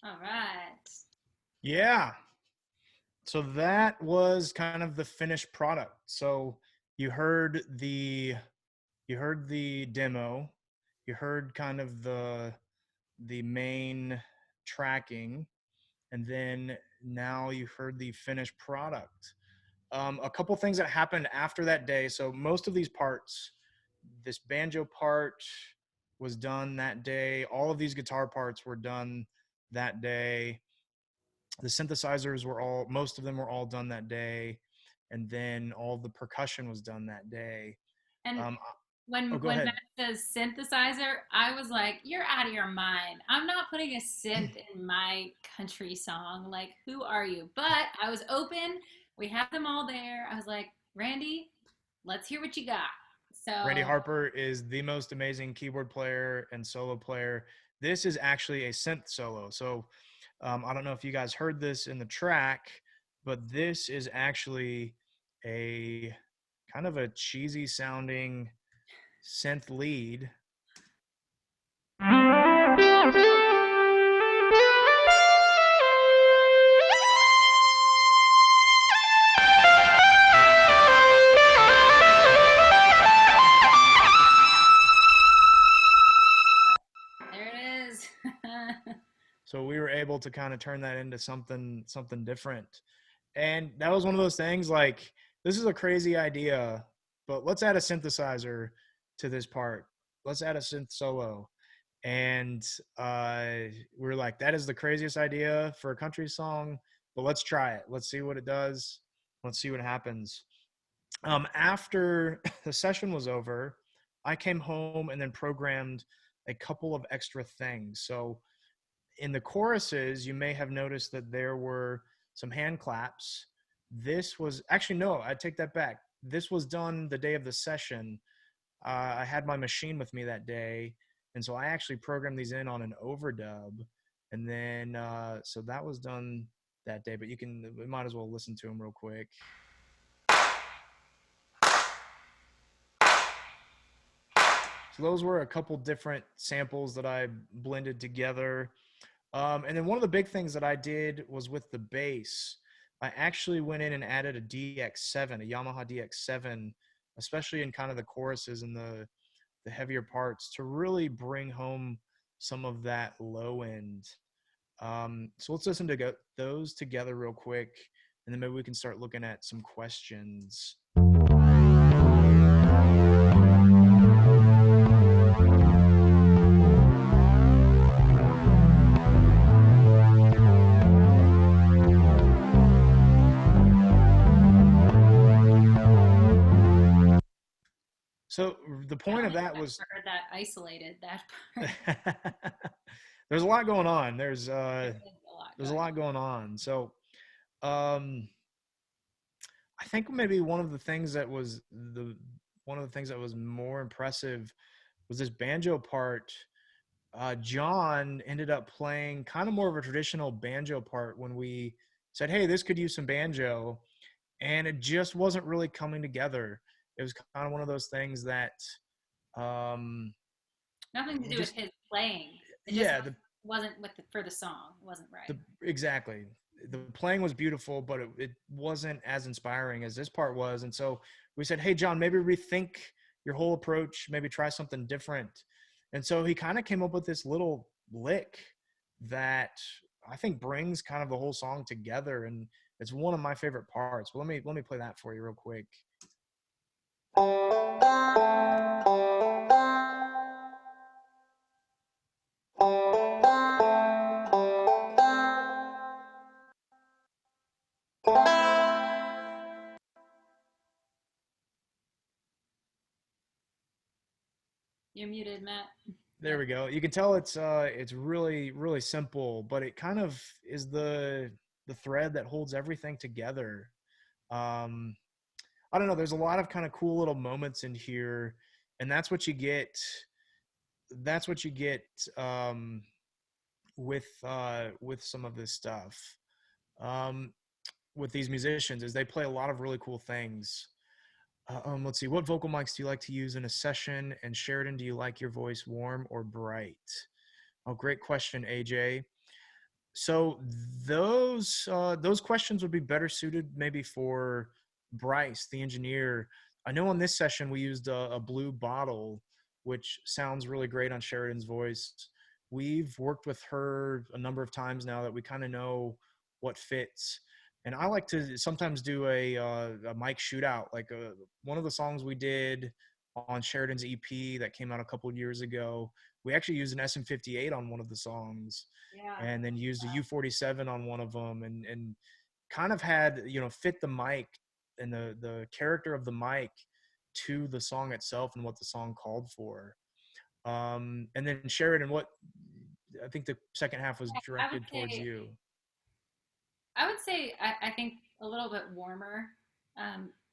All right. Yeah. So that was kind of the finished product. So you heard the demo, you heard kind of the main tracking, and then now you heard the finished product. A couple things that happened after that day. So most of these parts, this banjo part was done that day. All of these guitar parts were done that day. The synthesizers were most of them were all done that day. And then all the percussion was done that day. And Um, when go ahead. Matt says synthesizer, I was like, "You're out of your mind! I'm not putting a synth in my country song. Like, who are you?" But I was open. We had them all there. I was like, "Randy, let's hear what you got." Randy So Harper is the most amazing keyboard player and solo player. This is actually a synth solo. So I don't know if you guys heard this in the track, but this is actually a kind of a cheesy sounding synth lead. there it is. So we were able to kind of turn that into something different. And that was one of those things like, this is a crazy idea, but let's add a synthesizer to this part. Let's add a synth solo. And we were like, that is the craziest idea for a country song, but let's try it. Let's see what it does. Let's see what happens. After the session was over, I came home and then programmed a couple of extra things. So in the choruses, you may have noticed that there were some hand claps. This was actually, no, I take that back. This was done the day of the session. I had my machine with me that day. And so I actually programmed these in on an overdub. And then, so that was done that day, but we might as well listen to them real quick. So those were a couple different samples that I blended together. And then one of the big things that I did was with the bass. I actually went in and added a DX7, a Yamaha DX7, especially in kind of the choruses and the heavier parts, to really bring home some of that low end. So let's listen to those together real quick, and then maybe we can start looking at some questions. So the point of that was that isolated that part. there's a lot going on. There's a lot going on. So I think maybe one of the things that was more impressive was this banjo part. John ended up playing kind of more of a traditional banjo part when we said, hey, this could use some banjo, and it just wasn't really coming together. It was kind of one of those things that nothing to do with his playing. It wasn't for the song. It wasn't right. Exactly. The playing was beautiful, but it wasn't as inspiring as this part was. And so we said, hey, John, maybe rethink your whole approach, maybe try something different. And so he kind of came up with this little lick that I think brings kind of the whole song together. And it's one of my favorite parts. Well, let me play that for you real quick. You're muted, Matt. There we go. You can tell it's really, really simple, but it kind of is the thread that holds everything together. I don't know. There's a lot of kind of cool little moments in here, and that's what you get. That's what you get with some of this stuff. With these musicians, is they play a lot of really cool things. Let's see. What vocal mics do you like to use in a session? And Sheridan, do you like your voice warm or bright? Oh, great question, AJ. So those questions would be better suited maybe for Bryce, the engineer. I know on this session we used a blue bottle, which sounds really great on Sheridan's voice. We've worked with her a number of times now that we kind of know what fits. And I like to sometimes do a mic shootout, like one of the songs we did on Sheridan's EP that came out a couple of years ago. We actually used an SM58 on one of the songs, Yeah. and then used a U47 on one of them, and kind of had, fit the mic and the character of the mic to the song itself and what the song called for. And then Sheridan, what I think the second half was I would directed towards say you. I think a little bit warmer.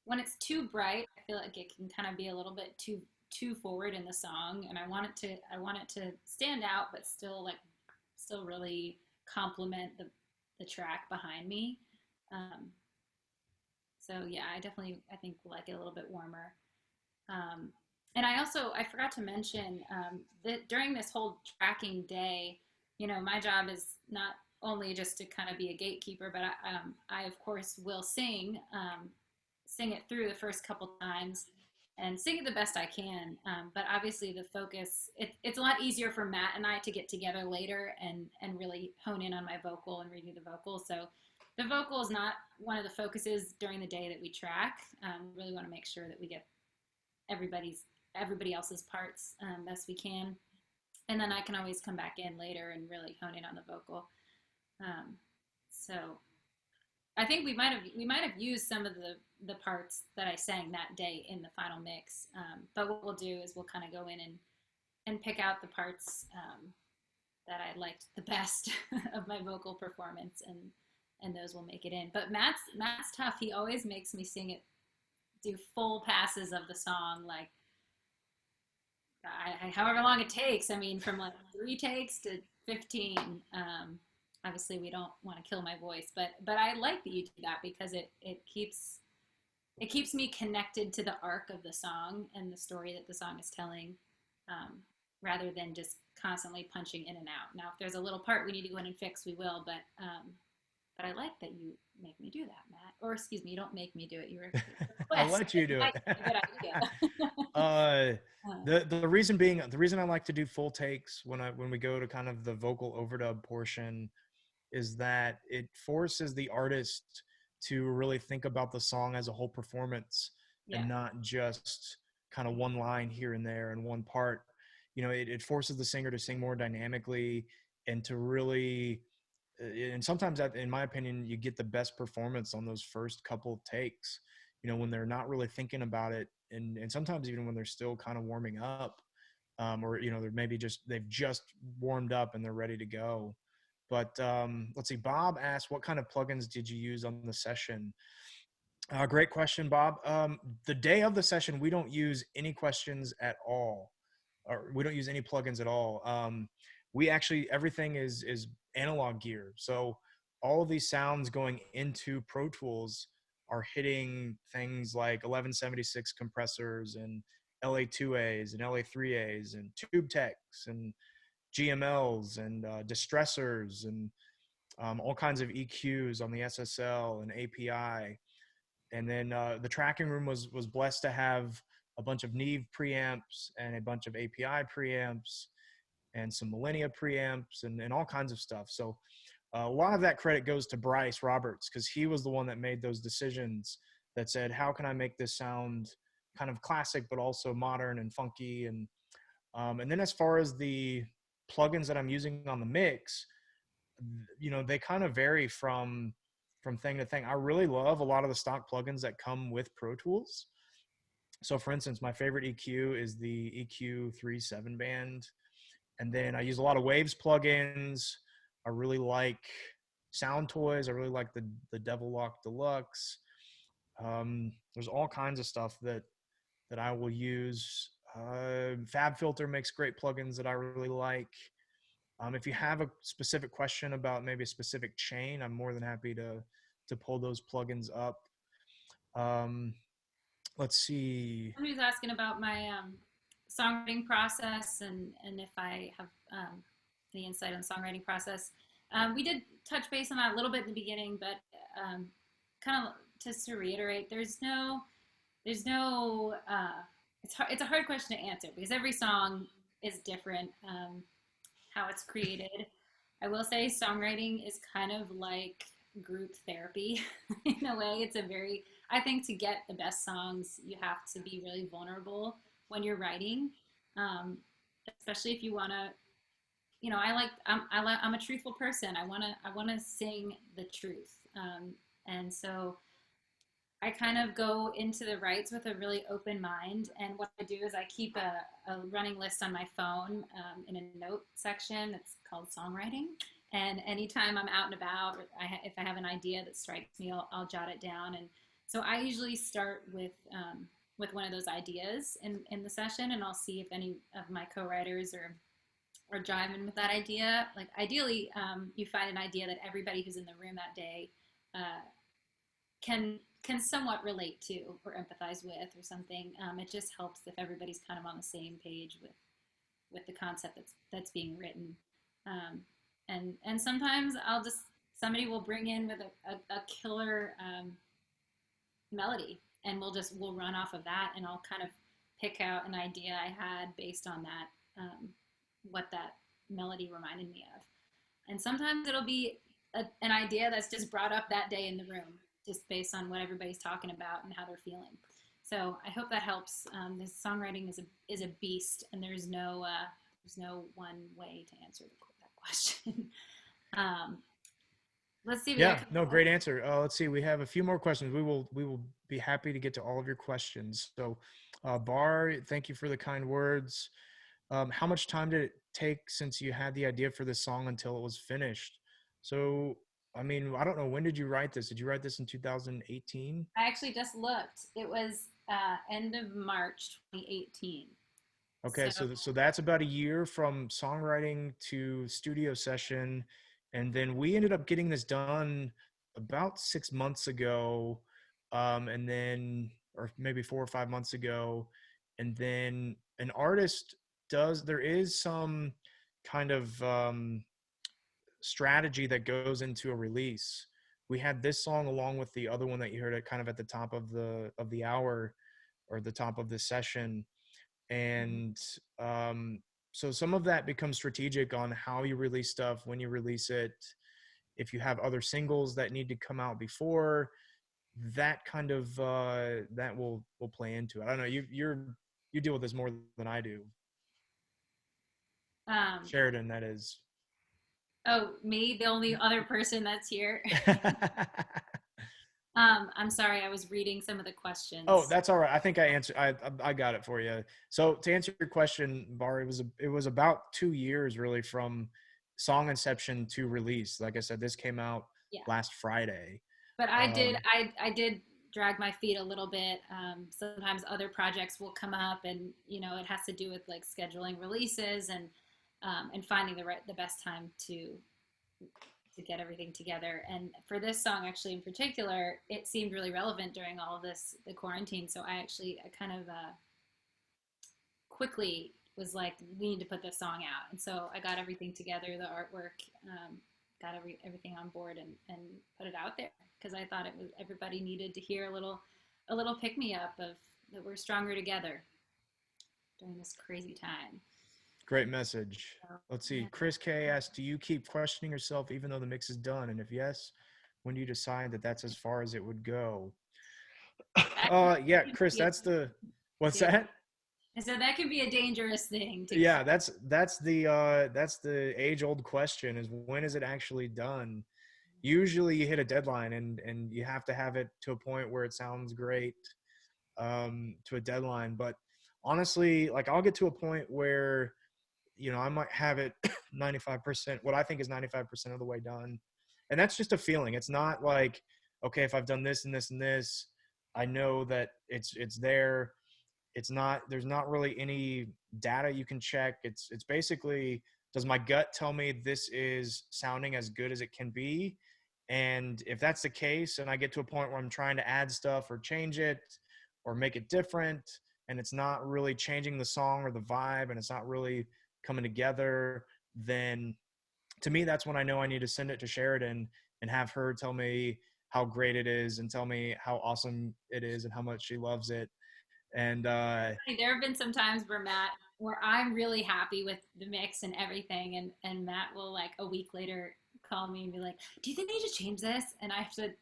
When it's too bright, I feel like it can kind of be a little bit too forward in the song, and I want it to stand out, but still really complement the track behind me. Um, so yeah, I think like it a little bit warmer. Um, and I forgot to mention that during this whole tracking day, my job is not only just to kind of be a gatekeeper, but I of course will sing it through the first couple times and sing it the best I can. But obviously the focus, it's a lot easier for Matt and I to get together later and really hone in on my vocal and redo the vocal. So the vocal is not one of the focuses during the day that we track. We really want to make sure that we get everybody else's parts best we can, and then I can always come back in later and really hone in on the vocal. So I think we might have used some of the parts that I sang that day in the final mix. But what we'll do is we'll kind of go in and pick out the parts that I liked the best of my vocal performance, and those will make it in. But Matt's tough. He always makes me do full passes of the song, like however long it takes. I mean, from like 3 takes to 15. Obviously, we don't want to kill my voice, but I like that you do that because it keeps me connected to the arc of the song and the story that the song is telling, rather than just constantly punching in and out. Now, if there's a little part we need to go in and fix, we will. But I like that you make me do that, Matt. Or excuse me, you don't make me do it. You request. I'll let you do it. Good idea. The reason I like to do full takes when we go to kind of the vocal overdub portion is that it forces the artist to really think about the song as a whole performance, Yeah. and not just kind of one line here and there and one part. It forces the singer to sing more dynamically and to really, and sometimes in my opinion, you get the best performance on those first couple takes, when they're not really thinking about it. And sometimes even when they're still kind of warming up, or, they've just warmed up and they're ready to go. But let's see, Bob asked, what kind of plugins did you use on the session? Great question, Bob. The day of the session, we don't use any questions at all, or we don't use any plugins at all. We actually, everything is analog gear. So all of these sounds going into Pro Tools are hitting things like 1176 compressors and LA2As and LA3As and tube techs and GMLs and distressors and all kinds of EQs on the SSL and API. And then the tracking room was blessed to have a bunch of Neve preamps and a bunch of API preamps and some Millennia preamps and all kinds of stuff. So a lot of that credit goes to Bryce Roberts, because he was the one that made those decisions that said, how can I make this sound kind of classic, but also modern and funky? And then as far as the plugins that I'm using on the mix, they kind of vary from thing to thing. I really love a lot of the stock plugins that come with Pro Tools. So for instance, my favorite EQ is the EQ3 7-band. And then I use a lot of Waves plugins. I really like Sound Toys. I really like the Devil Lock Deluxe. There's all kinds of stuff that I will use. FabFilter makes great plugins that I really like. If you have a specific question about maybe a specific chain, I'm more than happy to pull those plugins up. Let's see. Somebody's asking about my songwriting process and if I have the insight on the songwriting process. We did touch base on that a little bit in the beginning, but kind of just to reiterate, there's no, it's a hard question to answer because every song is different, how it's created. I will say songwriting is kind of like group therapy in a way. I think to get the best songs, you have to be really vulnerable when you're writing, especially if you want to, I'm a truthful person. I want to sing the truth. And so I kind of go into the writes with a really open mind. And what I do is I keep a running list on my phone in a note section that's called songwriting. And anytime I'm out and about, or if I have an idea that strikes me, I'll jot it down. And so I usually start with one of those ideas in the session, and I'll see if any of my co-writers are jiving with that idea. Like ideally, you find an idea that everybody who's in the room that day can somewhat relate to or empathize with or something. It just helps if everybody's kind of on the same page with the concept that's being written. And sometimes somebody will bring in with a killer melody, and we'll run off of that, and I'll kind of pick out an idea I had based on that, what that melody reminded me of. And sometimes it'll be an idea that's just brought up that day in the room, just based on what everybody's talking about and how they're feeling. So I hope that helps. This songwriting is a beast, and there's no one way to answer that question. Let's see. Great answer. Let's see. We have a few more questions. We will be happy to get to all of your questions. So, Bar, thank you for the kind words. How much time did it take since you had the idea for this song until it was finished? So, I mean, I don't know. When did you write this? Did you write this in 2018? I actually just looked. It was end of March 2018. Okay, so that's about a year from songwriting to studio session. And then we ended up getting this done about 6 months ago, and then, or maybe 4 or 5 months ago. And then an artist there is some kind of strategy that goes into a release. We had this song along with the other one that you heard at kind of at the top of the hour, or the top of the session. And so some of that becomes strategic on how you release stuff, when you release it, if you have other singles that need to come out before, that kind of that will play into it. I don't know, you deal with this more than I do. Sheridan, that is. Oh, me, the only other person that's here. I'm sorry, I was reading some of the questions. Oh, that's all right. I think I answered. I got it for you. So to answer your question, Bar, it was about 2 years really from song inception to release. Like I said, this came out last Friday. But I did drag my feet a little bit. Sometimes other projects will come up, and it has to do with like scheduling releases and finding the best time to get everything together. And for this song, actually in particular, it seemed really relevant during all of the quarantine. So I kind of quickly was like, we need to put this song out. And so I got everything together, the artwork, got everything on board and put it out there, because I thought everybody needed to hear a little pick me up of that we're stronger together during this crazy time. Great message. Let's see. Chris K asked, do you keep questioning yourself even though the mix is done? And if yes, when do you decide that that's as far as it would go? Yeah, Chris, what's that? So that could be a dangerous thing too. Yeah, that's the age-old question, is when is it actually done? Usually you hit a deadline and you have to have it to a point where it sounds great to a deadline. But honestly, like I'll get to a point where I might have it 95%, what I think is 95% of the way done. And that's just a feeling. It's not like, okay, if I've done this and this and this, I know that it's there. There's not really any data you can check. It's basically, does my gut tell me this is sounding as good as it can be? And if that's the case, and I get to a point where I'm trying to add stuff or change it or make it different, and it's not really changing the song or the vibe, and it's not really coming together, then to me, that's when I know I need to send it to Sheridan and have her tell me how great it is and tell me how awesome it is and how much she loves it. And There have been some times where I'm really happy with the mix and everything, and Matt will like a week later call me and be like, "Do you think they should change this?" And I have to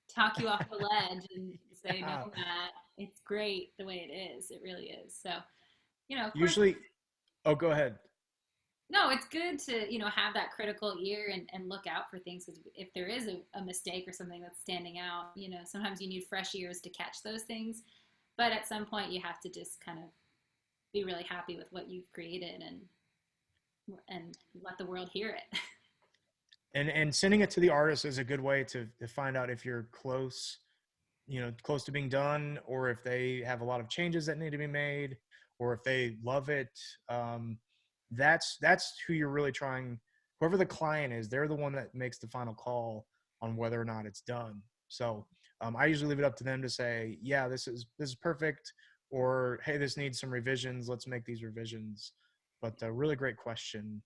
talk you off the ledge and say, "No, Matt, it's great the way it is. It really is." So, of course, usually, oh, go ahead. no, it's good to, have that critical ear and look out for things. 'Cause if there is a mistake or something that's standing out, sometimes you need fresh ears to catch those things. But at some point you have to just kind of be really happy with what you've created and let the world hear it. And sending it to the artist is a good way to find out if you're close to being done, or if they have a lot of changes that need to be made, or if they love it. That's who you're really trying. Whoever the client is, they're the one that makes the final call on whether or not it's done. So I usually leave it up to them to say, yeah, this is perfect, or hey, this needs some revisions. Let's make these revisions. But a really great question.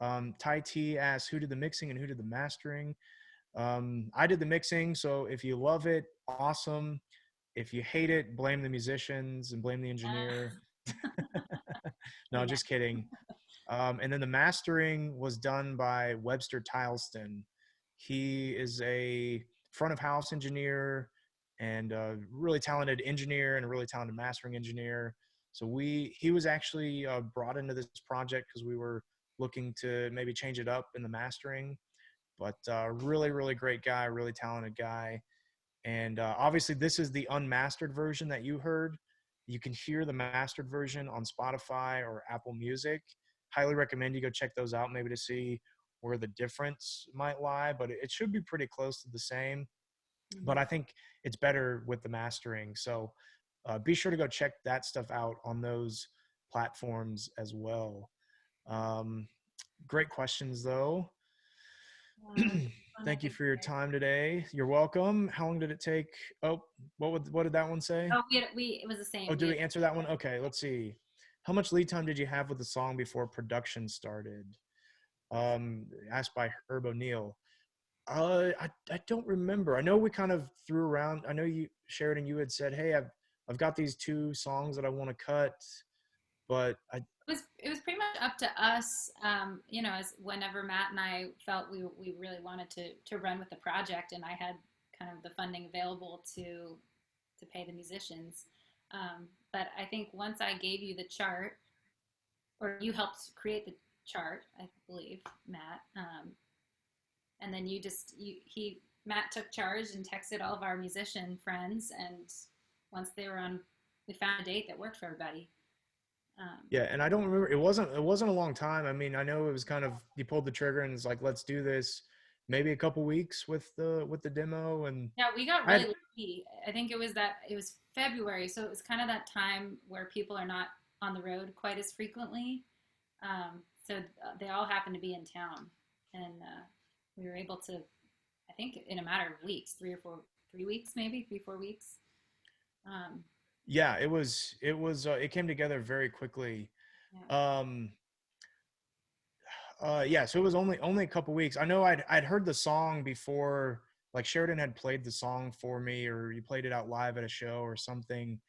Ty T asks, who did the mixing and who did the mastering? I did the mixing, so if you love it, awesome. If you hate it, blame the musicians and blame the engineer. No, Yeah. just kidding. And then the mastering was done by Webster Tileston. He is a front of house engineer and a really talented engineer and a really talented mastering engineer. So he was actually brought into this project because we were looking to maybe change it up in the mastering. But really, really great guy, really talented guy. And obviously this is the unmastered version that you heard. You can hear the mastered version on Spotify or Apple Music. Highly recommend you go check those out, maybe to see where the difference might lie, but it should be pretty close to the same. Mm-hmm. But I think it's better with the mastering. So be sure to go check that stuff out on those platforms as well. Great questions though. Thank you for your time today. You're welcome. How long did it take? Oh, what did that one say? Oh, it was the same. Oh, did we answer that one? Okay, let's see. How much lead time did you have with the song before production started? Asked by Herb O'Neill. I don't remember. I know we kind of threw around. I know you, Sheridan, you had said, "Hey, I've got these 2 songs that I want to cut," but it was pretty much up to us, as whenever Matt and I felt we really wanted to run with the project, and I had kind of the funding available to pay the musicians. But I think once I gave you the chart, or you helped create the chart, I believe, Matt, and then Matt took charge and texted all of our musician friends, and once they were on, we found a date that worked for everybody. Yeah, and I don't remember. It wasn't a long time. I mean, I know it was kind of, you pulled the trigger and it's like, let's do this. Maybe a couple weeks with the demo, and yeah, we got really lucky. I think it was February, so it was kind of that time where people are not on the road quite as frequently. So they all happened to be in town, and we were able to, I think, in a matter of weeks, 3 weeks, maybe 3-4 weeks. Yeah, it came together very quickly. Yeah. So it was only a couple weeks. I know I'd heard the song before, like Sheridan had played the song for me, or you played it out live at a show or something.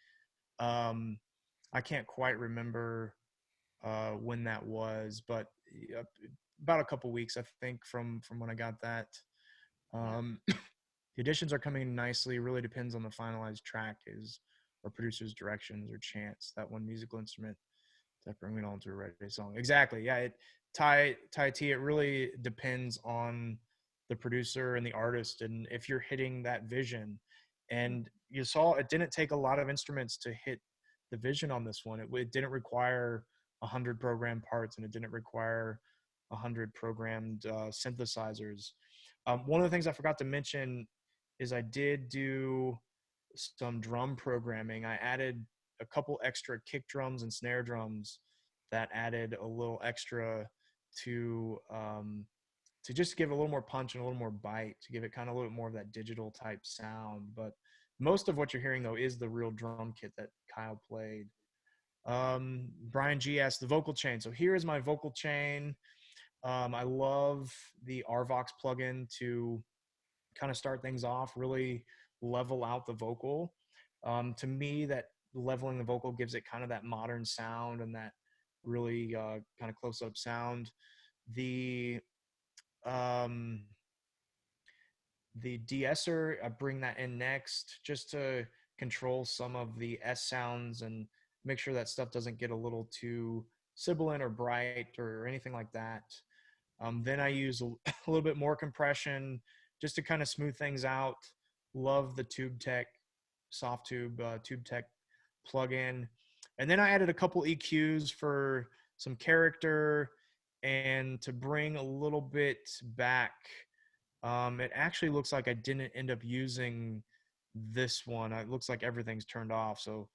I can't quite remember when that was, but about a couple weeks, I think, from when I got that. The additions are coming in nicely. Really depends on the finalized track or producer's directions or chants. That one musical instrument that bring it on to a ready song. Exactly. Yeah. Ty T, it really depends on the producer and the artist, and if you're hitting that vision. And you saw it didn't take a lot of instruments to hit the vision on this one. It didn't require 100 programmed parts, and it didn't require 100 programmed synthesizers. One of the things I forgot to mention is I did do some drum programming. I added a couple extra kick drums and snare drums that added a little extra to just give a little more punch and a little more bite, to give it kind of a little bit more of that digital type sound. But most of what you're hearing though is the real drum kit that Kyle played. Brian G asked the vocal chain. So here is my vocal chain. I love the RVox plugin to kind of start things off, really level out the vocal. To me, that leveling the vocal gives it kind of that modern sound and that really kind of close-up sound. The um, the de-esser, I bring that in next just to control some of the S sounds and make sure that stuff doesn't get a little too sibilant or bright or anything like that. Then I use a little bit more compression just to kind of smooth things out. Love the Tube Tech, Soft Tube, Tube Tech plugin. And then I added a couple EQs for some character and to bring a little bit back. It actually looks like I didn't end up using this one. It looks like everything's turned off. So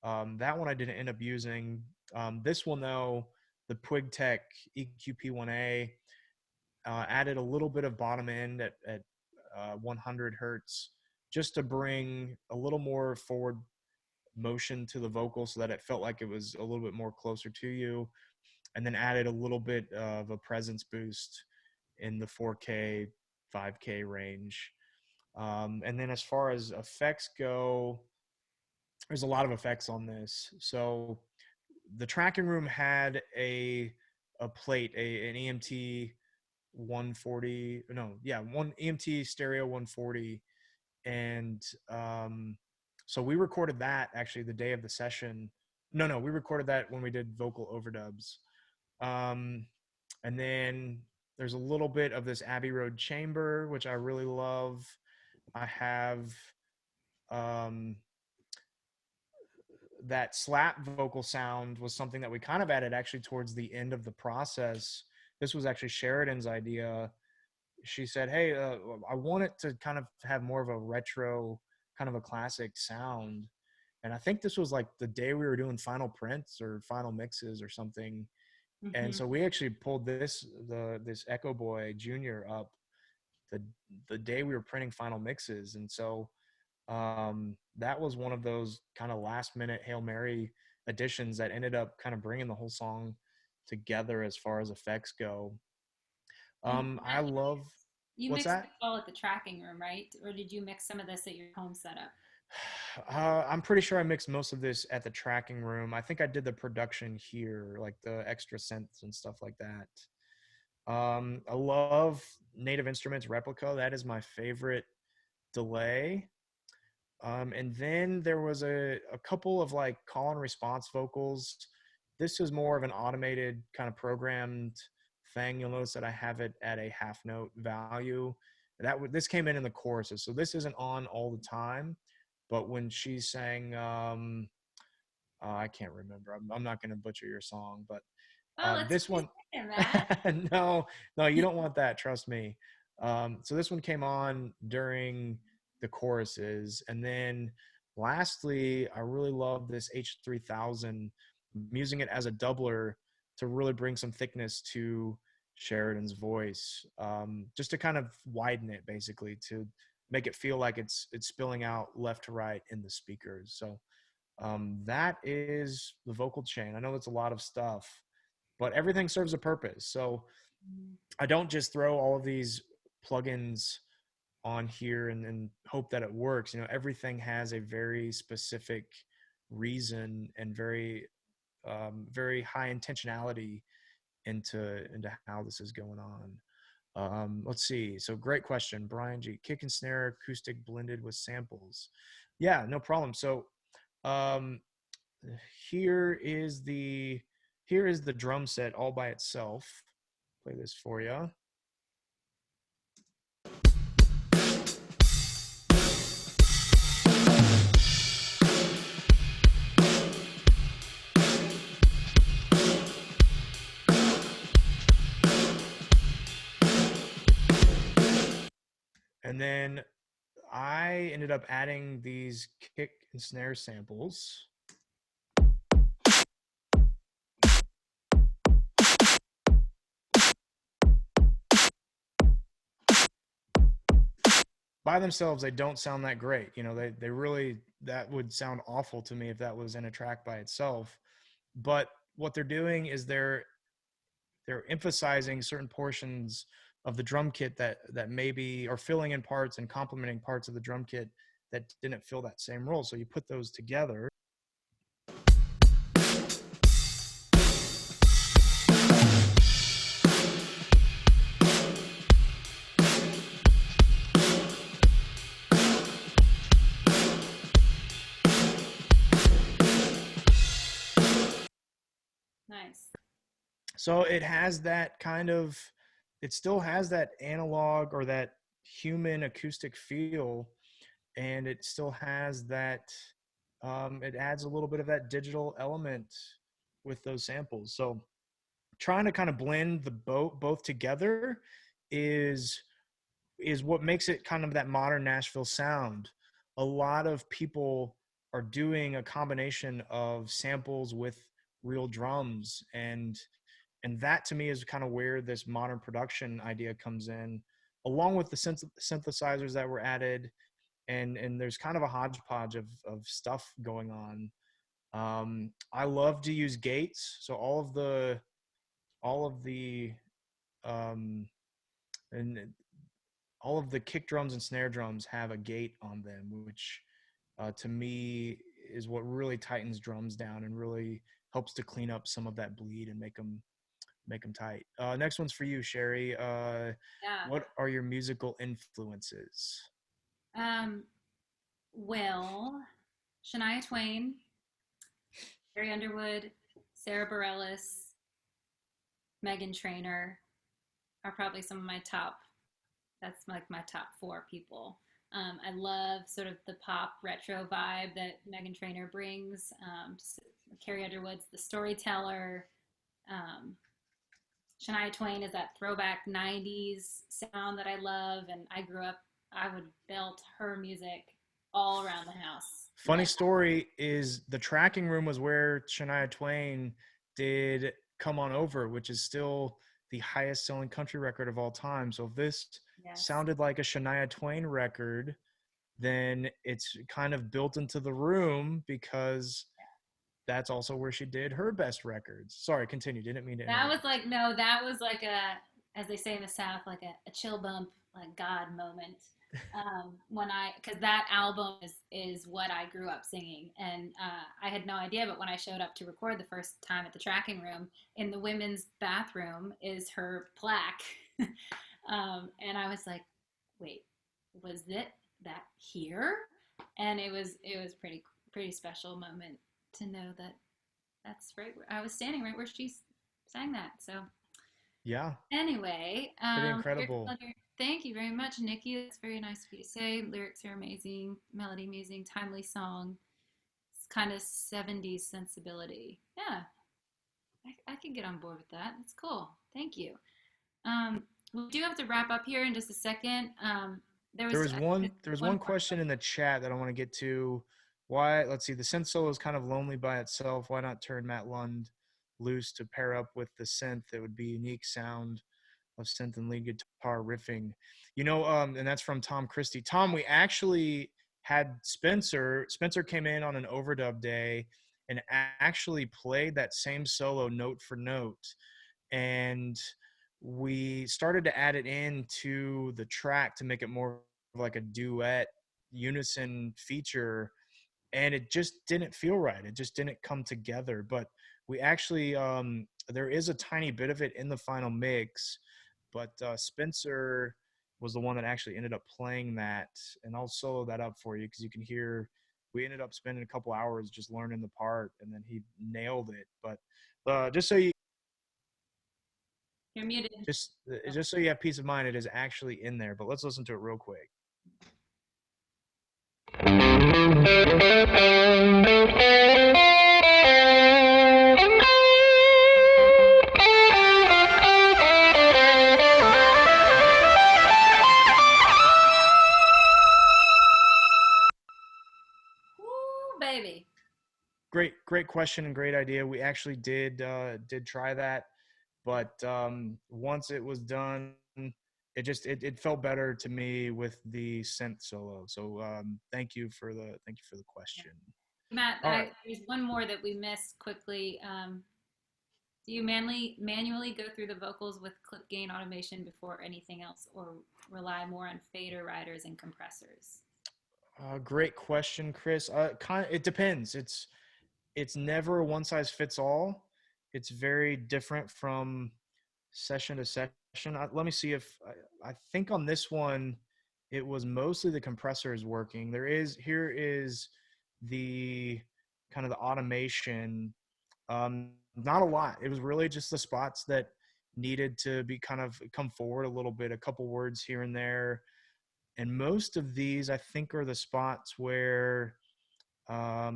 that one I didn't end up using. This one, though, the Puig Tech EQP1A, added a little bit of bottom end at 100 hertz just to bring a little more forward motion to the vocal so that it felt like it was a little bit more closer to you, and then added a little bit of a presence boost in the 4K, 5K range. And then as far as effects go, there's a lot of effects on this. So the tracking room had a plate, an EMT 140, one EMT stereo 140. And so we recorded that actually the day of the session. No, we recorded that when we did vocal overdubs. And then there's a little bit of this Abbey Road chamber, which I really love. I have that slap vocal sound was something that we kind of added actually towards the end of the process. This was actually Sheridan's idea. She said, hey, I want it to kind of have more of a retro, kind of a classic sound. And I think this was like the day we were doing final prints or final mixes or something. Mm-hmm. And so we actually pulled this Echo Boy Junior up the day we were printing final mixes. And so that was one of those kind of last minute Hail Mary additions that ended up kind of bringing the whole song together as far as effects go. I love, you what's mixed that? it all at the tracking room, right? Or did you mix some of this at your home setup? I'm pretty sure I mixed most of this at the tracking room. I think I did the production here, like the extra synths and stuff like that. I love Native Instruments Replica. That is my favorite delay. And then there was a couple of like call and response vocals. This is more of an automated kind of programmed thing. You'll notice that I have it at a half note value. This came in the choruses, so this isn't on all the time. But when she sang, I can't remember. I'm not going to butcher your song, but this one, no, you don't want that. Trust me. So this one came on during the choruses. And then lastly, I really love this H3000, using it as a doubler to really bring some thickness to Sheridan's voice, just to kind of widen it, basically, to make it feel like it's spilling out left to right in the speakers. So that is the vocal chain. I know it's a lot of stuff, but everything serves a purpose. So I don't just throw all of these plugins on here and hope that it works. You know, everything has a very specific reason and very high intentionality into how this is going on. Let's see. So great question, Brian G. Kick and snare acoustic blended with samples. Yeah, no problem. So here is the drum set all by itself. Play this for you. And then I ended up adding these kick and snare samples. By themselves, they don't sound that great. You know, they really, that would sound awful to me if that was in a track by itself. But what they're doing is they're they're emphasizing certain portions of the drum kit that maybe are filling in parts and complementing parts of the drum kit that didn't fill that same role. So you put those together. Nice. So it has that kind of, it still has that analog or that human acoustic feel, and it still has that, it adds a little bit of that digital element with those samples. So trying to kind of blend the both together is what makes it kind of that modern Nashville sound. A lot of people are doing a combination of samples with real drums, and that to me is kind of where this modern production idea comes in, along with the synthesizers that were added, and there's kind of a hodgepodge of stuff going on. I love to use gates, so all of the um, and all of the kick drums and snare drums have a gate on them, which to me is what really tightens drums down and really helps to clean up some of that bleed and make them tight. Next one's for you, Sherry. Yeah. What are your musical influences? Well, Shania Twain, Carrie Underwood, Sarah Bareilles, Meghan Trainor are probably some of my top. That's like my top 4 people. I love sort of the pop retro vibe that Meghan Trainor brings. Carrie Underwood's the storyteller. Shania Twain is that throwback 90s sound that I love, and I would belt her music all around the house. Funny story is the tracking room was where Shania Twain did Come On Over, which is still the highest selling country record of all time. So if this sounded like a Shania Twain record, then it's kind of built into the room because that's also where she did her best records. Sorry, continue. Didn't mean to interrupt. That was like as they say in the South, like a chill bump, like God moment. Because that album is what I grew up singing, and I had no idea, but when I showed up to record the first time at the tracking room, in the women's bathroom is her plaque. And I was like, wait, was that here? And it was pretty special moment to know that that's right where I was standing, right where she sang that. So yeah. Anyway, pretty incredible. Thank you very much, Nikki. That's very nice of you to say. Lyrics are amazing, melody amazing, timely song. It's kind of 70s sensibility. Yeah, I can get on board with that. That's cool. Thank you. We do have to wrap up here in just a second. There was one question in the chat that I want to get to. Let's see, the synth solo is kind of lonely by itself. Why not turn Matt Lund loose to pair up with the synth? It would be unique sound of synth and lead guitar riffing. And that's from Tom Christie. Tom, we actually had Spencer came in on an overdub day and actually played that same solo note for note. And we started to add it into the track to make it more like a duet unison feature, and it just didn't feel right. It just didn't come together. But we actually there is a tiny bit of it in the final mix, but Spencer was the one that actually ended up playing that, and I'll solo that up for you because you can hear we ended up spending a couple hours just learning the part, and then he nailed it. But just so you're muted. Just so you have peace of mind, it is actually in there. But let's listen to it real quick. Woo, baby. Great question and great idea. We actually did try that, but once it was done, it felt better to me with the synth solo. So thank you for the question. Matt, All right. there's one more that we missed quickly. Do you manually go through the vocals with clip gain automation before anything else, or rely more on fader riders and compressors? Great question, Chris. It depends. It's never one size fits all. It's very different from session to session. Let me see if I think on this one, it was mostly the compressors working. Here is the kind of the automation. Not a lot. It was really just the spots that needed to be kind of come forward a little bit, a couple words here and there. And most of these, I think, are the spots where I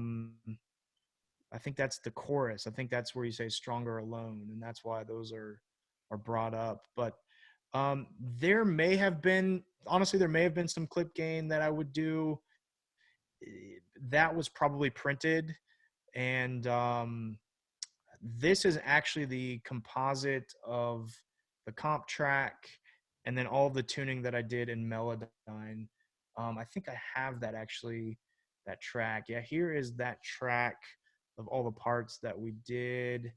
think that's the chorus. I think that's where you say stronger alone, and that's why those are brought up. But there may have been some clip gain that I would do. That was probably printed, and this is actually the composite of the comp track and then all the tuning that I did in Melodyne. I think I have that actually, that track. Yeah, here is that track of all the parts that we did.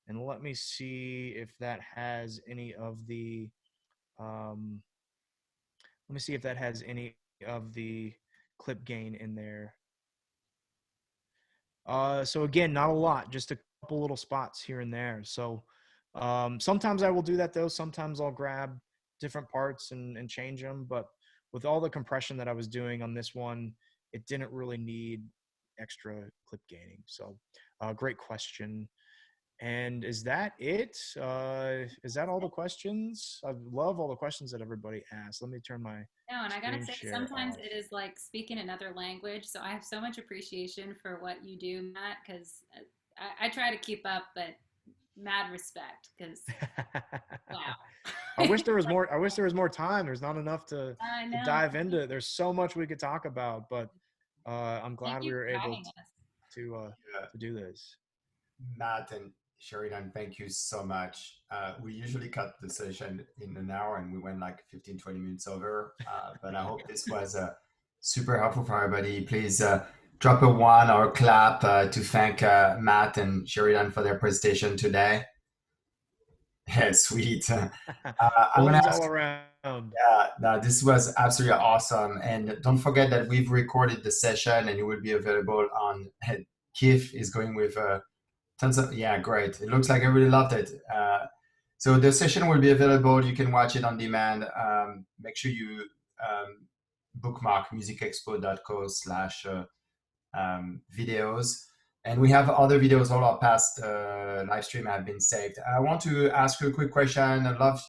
And let me see if that has any of the, clip gain in there. So again, not a lot, just a couple little spots here and there. So sometimes I will do that though. Sometimes I'll grab different parts and change them. But with all the compression that I was doing on this one, it didn't really need extra clip gaining. So great question. And is that it? Is that all the questions? I love all the questions that everybody asked. Let me turn my No, and I gotta say, share sometimes off. it is like speaking another language. So I have so much appreciation for what you do, Matt, because I try to keep up, but mad respect, because wow. I wish there was more. I wish there was more time. There's not enough to I know. dive into. There's so much we could talk about, but I'm glad Thank we you were for able having us. to Yeah. do this. Matt and Sheridan, thank you so much. We usually cut the session in an hour and we went like 15, 20 minutes over. But I hope this was super helpful for everybody. Please drop a one or a clap to thank Matt and Sheridan for their presentation today. Yeah, sweet. I'm going to ask, all around. yeah, no, this was absolutely awesome. And don't forget that we've recorded the session and it will be available on Keith is going with tons of, yeah, great. It looks like everybody loved it. So the session will be available. You can watch it on demand. Make sure you bookmark musicexpo.co/videos. And we have other videos. All our past live stream have been saved. I want to ask you a quick question. I'd love